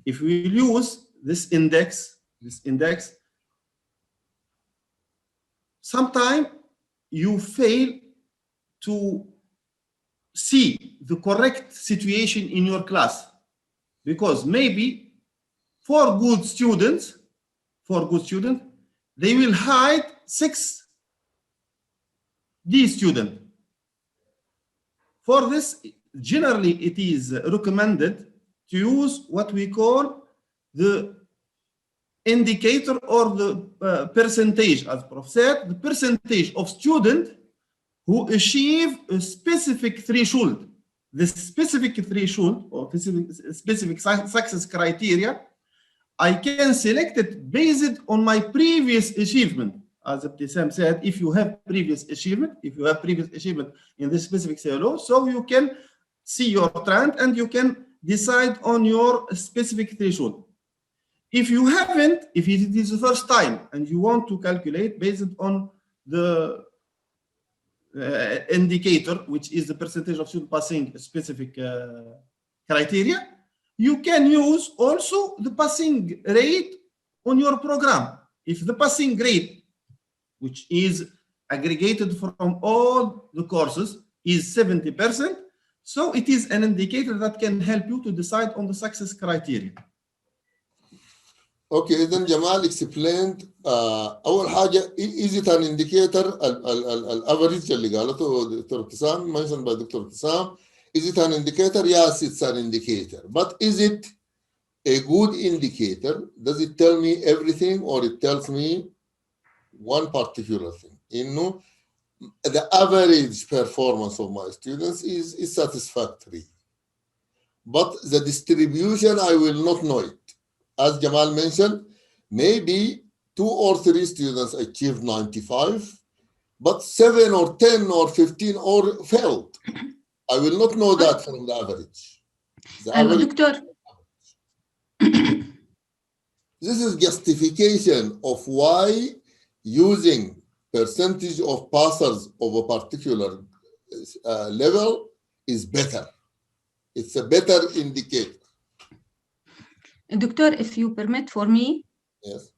If we use this index, sometimes you fail to see the correct situation in your class, because maybe for good students, they will hide 6D students. For this, generally it is recommended to use what we call the indicator or the percentage, as Prof said, the percentage of students who achieve a specific threshold. The specific threshold or specific success criteria, I can select it based on my previous achievement. As Ibtisam said, if you have previous achievement in this specific PLO, so you can see your trend and you can decide on your specific threshold. If you haven't, if it is the first time and you want to calculate based on the indicator, which is the percentage of students passing a specific criteria, you can use also the passing rate on your program. If the passing rate, which is aggregated from all the courses, is 70%, so it is an indicator that can help you to decide on the success criteria. Okay, then Jamal explained أول حاجة, is it an indicator average اللي قالته دكتور ابتسام, mentioned by Dr. Ibtisam, is it an indicator? Yes, it's an indicator. But is it a good indicator? Does it tell me everything or it tells me one particular thing? إنه the average performance of my students is satisfactory. But the distribution, I will not know it. As Jamal mentioned, maybe 2 or 3 students achieved 95, but 7 or 10 or 15 or failed. I will not know that from the average. Doctor. This is justification of why using percentage of passers of a particular level is better. It's a better indicator. Doctor, if you permit for me, yes.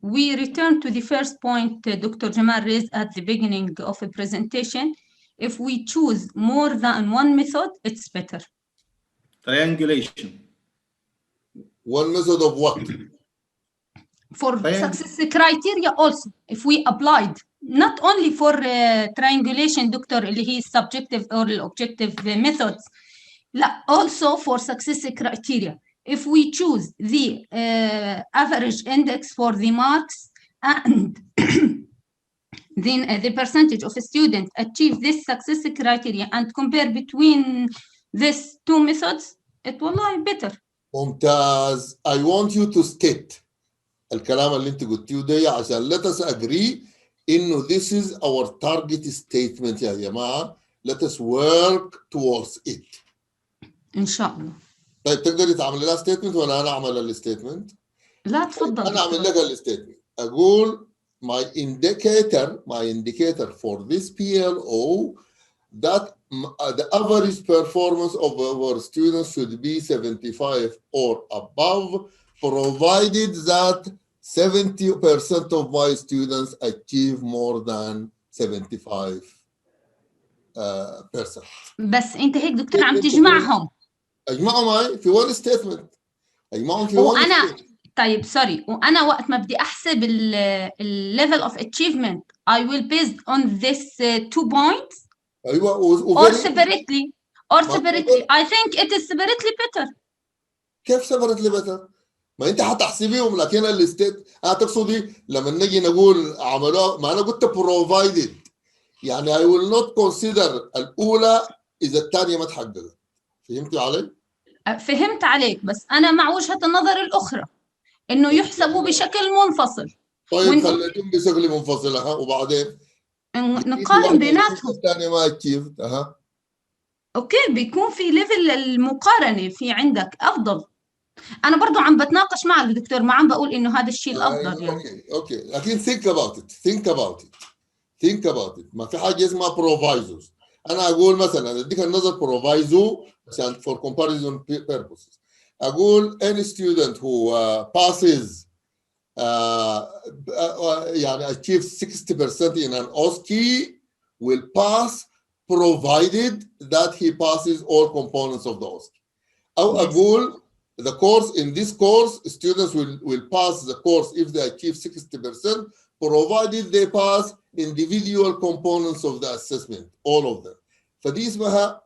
We return to the first point Dr. Jamal raised at the beginning of a presentation. If we choose more than one method, it's better. Triangulation. One method of what? For success criteria also, if we applied, not only for triangulation, Doctor, he is subjective or objective methods, also for success criteria. If we choose the average index for the marks and then the percentage of students achieve this success criteria and compare between these 2 methods, it will lie better. ممتاز. I want you to state الكلام اللي انت قلتيه ده عشان let us agree انه this is our target statement يا جماعة. Let us work towards it. إن شاء الله. طيب تقدري تعملي لها statement ولا أنا أعمل الستيتمنت؟ لا تفضل. أنا أعمل لك الستيتمنت. أقول my indicator for this PLO that the average performance of our students should be 75 or above, provided that 70% of my students achieve more than 75 بس انت هيك دكتور عم تجمعهم. اجمعهم معي في one statement. اجمعهم في one وانا statement. طيب سوري، وانا وقت ما بدي احسب ال level of achievement I will based on this 2 points ايوه or separately I think it is separately better. كيف separately better؟ ما انت حتحسبيهم، لكن الستيت تقصدي لما نجي نقول عملوها، ما انا قلت provided، يعني I will not consider الاولى اذا الثانيه ما تحققت. فهمتي علي؟ فهمت عليك، بس انا مع وجهة النظر الاخرى انه يحسبوا بشكل منفصل. طيب خليتهم بشكل منفصل وبعدين نقارن بيناتهم. الثانيه ما اتشيف اوكي، بيكون في ليفل المقارنه في عندك افضل. انا برضو عم بتناقش مع الدكتور، ما عم بقول انه هذا الشيء الافضل يعني. اوكي لكن think about it ما في حاجه اسمها provisos. انا اقول مثلا اديك النظر proviso عشان for comparison purposes. اقول any student who passes يعني achieves 60% in an OSCE will pass provided that he passes all components of the OSCE. أو أقول the course in this course students will pass the course if they achieve 60% provided they pass individual components of the assessment, all of them. فدي اسمها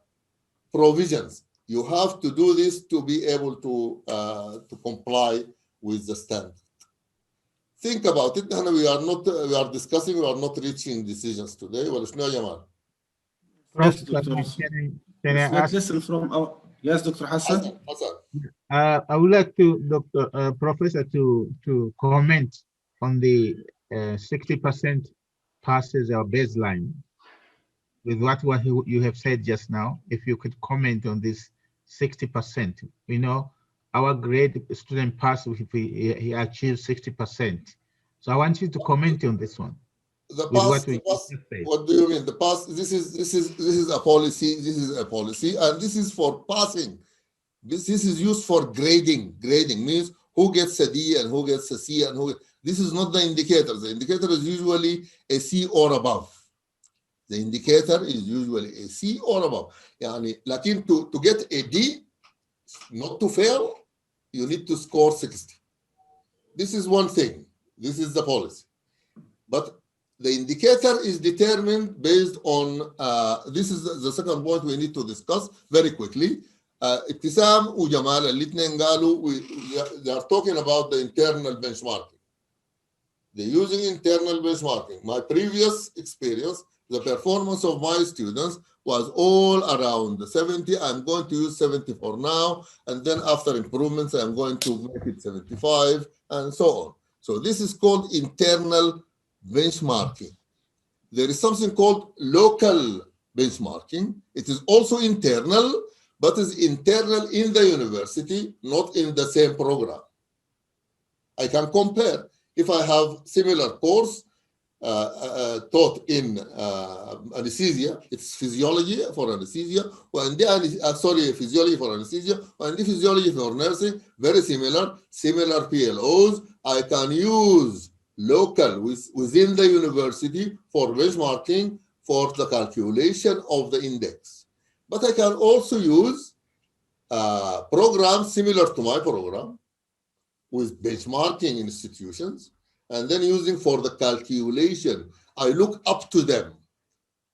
provisions. You have to do this to be able to comply with the standard. Think about it. We are discussing, we are not reaching decisions today. ولا شنو يا جماعة؟ Yes, Dr. Can I ask? Listen from our, yes, Dr. Hassan. I would like to, Professor, to comment on the 60% passes our baseline with what you have said just now. If you could comment on this 60%, you know, our grade student pass if he achieves 60%. So I want you to comment on this one. The pass, what do you mean? The pass, this is a policy, and this is for passing. This is used for grading. Grading means who gets a D and who gets a C and who. This is not the indicator. The indicator is usually a C or above. The indicator is usually a C or above. يعني لكن to get a D, not to fail, you need to score 60. This is one thing. This is the policy. But the indicator is determined based on, this is the second point we need to discuss very quickly. Ibtisam وجمال الاثنين قالوا they are talking about the internal benchmarking. They're using internal benchmarking. My previous experience, the performance of my students was all around the 70. I'm going to use 70 for now, and then after improvements, I'm going to make it 75, and so on. So this is called internal benchmarking. There is something called local benchmarking. It is also internal, but is internal in the university, not in the same program. I can compare. If I have similar course taught in anesthesia, it's physiology for anesthesia, and physiology for anesthesia, and physiology for nursing, very similar PLOs. I can use local within the university for benchmarking for the calculation of the index. But I can also use programs similar to my program with benchmarking institutions, and then using for the calculation. I look up to them.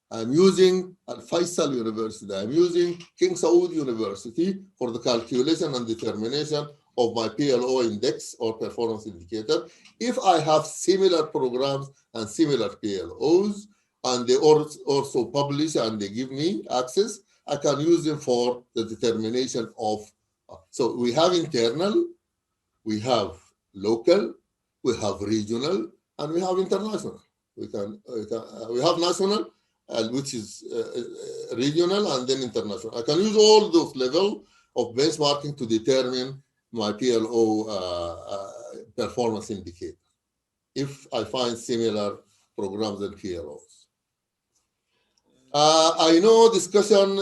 I'm using Al-Faisal University. I'm using King Saud University for the calculation and determination of my PLO index or performance indicator. If I have similar programs and similar PLOs, and they also publish and they give me access, I can use them for the determination of. So we have internal, we have local, we have regional, and we have international. We have national, which is regional, and then international. I can use all those levels of benchmarking to determine my PLO performance indicator if I find similar programs and PLOs. I know discussion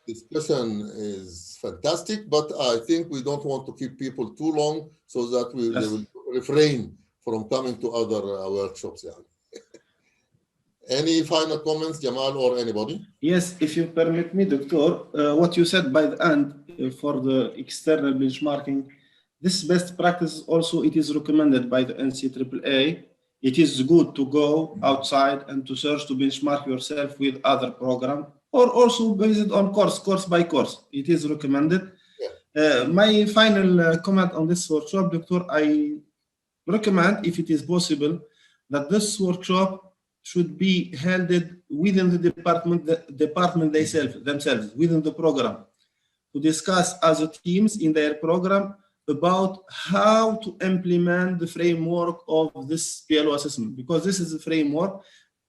is fantastic, but I think we don't want to keep people too long so that they will refrain from coming to other workshops. Any final comments, Jamal or anybody? Yes, if you permit me, Doctor, what you said by the end for the external benchmarking, this best practice also, it is recommended by the NCAA. It is good to go outside and to search to benchmark yourself with other program, or also based on course by course. It is recommended. My final comment on this workshop, Doctor, I recommend, if it is possible, that this workshop should be held within the department themselves, within the program, to discuss as teams in their program about how to implement the framework of this PLO assessment, because this is a framework.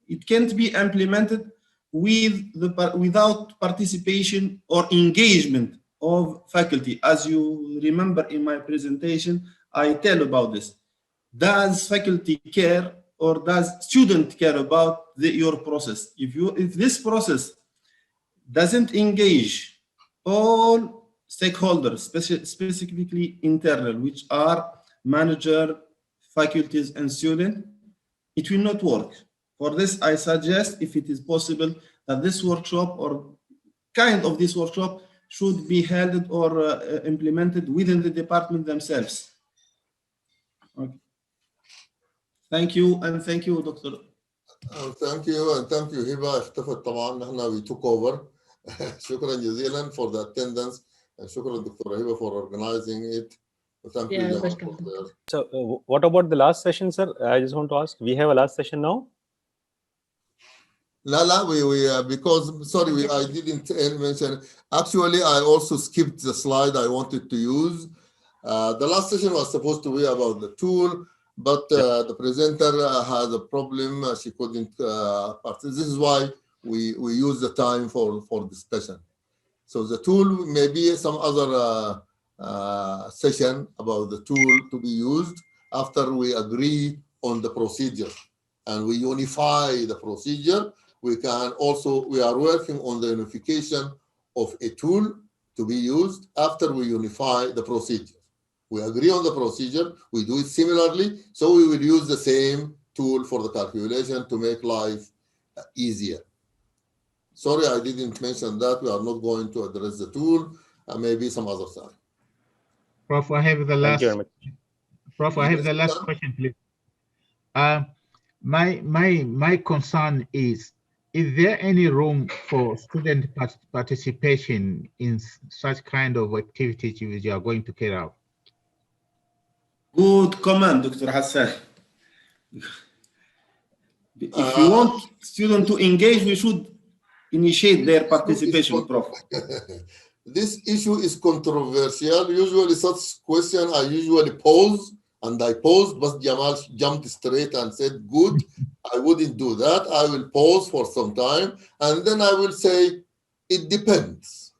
It can't be implemented without participation or engagement of faculty. As you remember in my presentation, I tell about this. Does faculty care or does student care about your process? If this process doesn't engage all stakeholders, specifically internal, which are manager, faculties, and student, it will not work. For this, I suggest, if it is possible, that this workshop or kind of this workshop should be held or implemented within the department themselves. Okay. Thank you, and thank you, Doctor. Thank you, and thank you, Hiba. اختفت طبعا نحن we took over. شكرا جزيلا for the attendance, and شكرا دكتورة Hiba for organizing it. Thank you, Jamal. So what about the last session, sir? I just want to ask, we have a last session now? La, because sorry, I didn't mention. Actually, I also skipped the slide I wanted to use. The last session was supposed to be about the tool, but the presenter had a problem. She couldn't participate. This is why we use the time for discussion. So the tool, maybe some other session about the tool to be used after we agree on the procedure and we unify the procedure. We are working on the unification of a tool to be used after we unify the procedure. We agree on the procedure, we do it similarly, so we will use the same tool for the calculation to make life easier. Sorry, I didn't mention that. We are not going to address the tool, maybe some other time. Prof, I have the last. Prof, I have the last question, please. My concern is there any room for student participation in such kind of activities you are going to carry out? Good comment, Dr. Hassan. If you want students to engage, we should initiate their participation, Prof. This issue is controversial. Usually such question I usually pause, and I paused, but Jamal jumped straight and said, good, I wouldn't do that. I will pause for some time, and then I will say, it depends.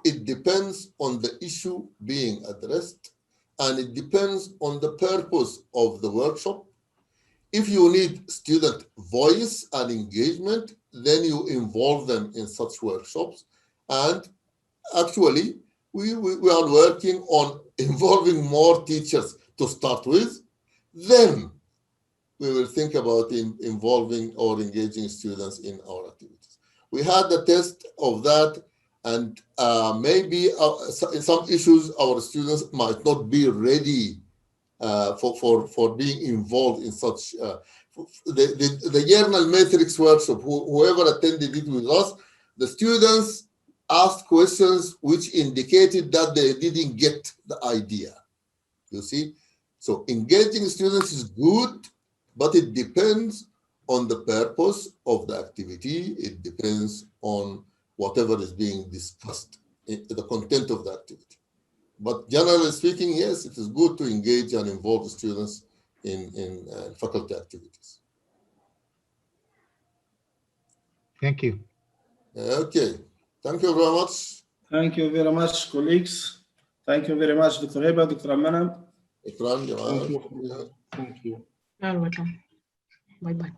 It depends on the issue being addressed, and it depends on the purpose of the workshop. If you need student voice and engagement, then you involve them in such workshops. And actually, we are working on involving more teachers to start with. Then we will think about involving or engaging students in our activities. We had the test of that, and maybe in some issues our students might not be ready for being involved in such the journal matrix workshop. Whoever attended it with us, the students asked questions which indicated that they didn't get the idea. You see, so engaging students is good, but it depends on the purpose of the activity. It depends on whatever is being discussed, the content of the activity. But generally speaking, yes, it is good to engage and involve the students in faculty activities. Thank you. Okay. Thank you very much. Thank you very much, colleagues. Thank you very much, Dr. Hiba, Dr. Amana. Thank you. You're welcome. Bye-bye.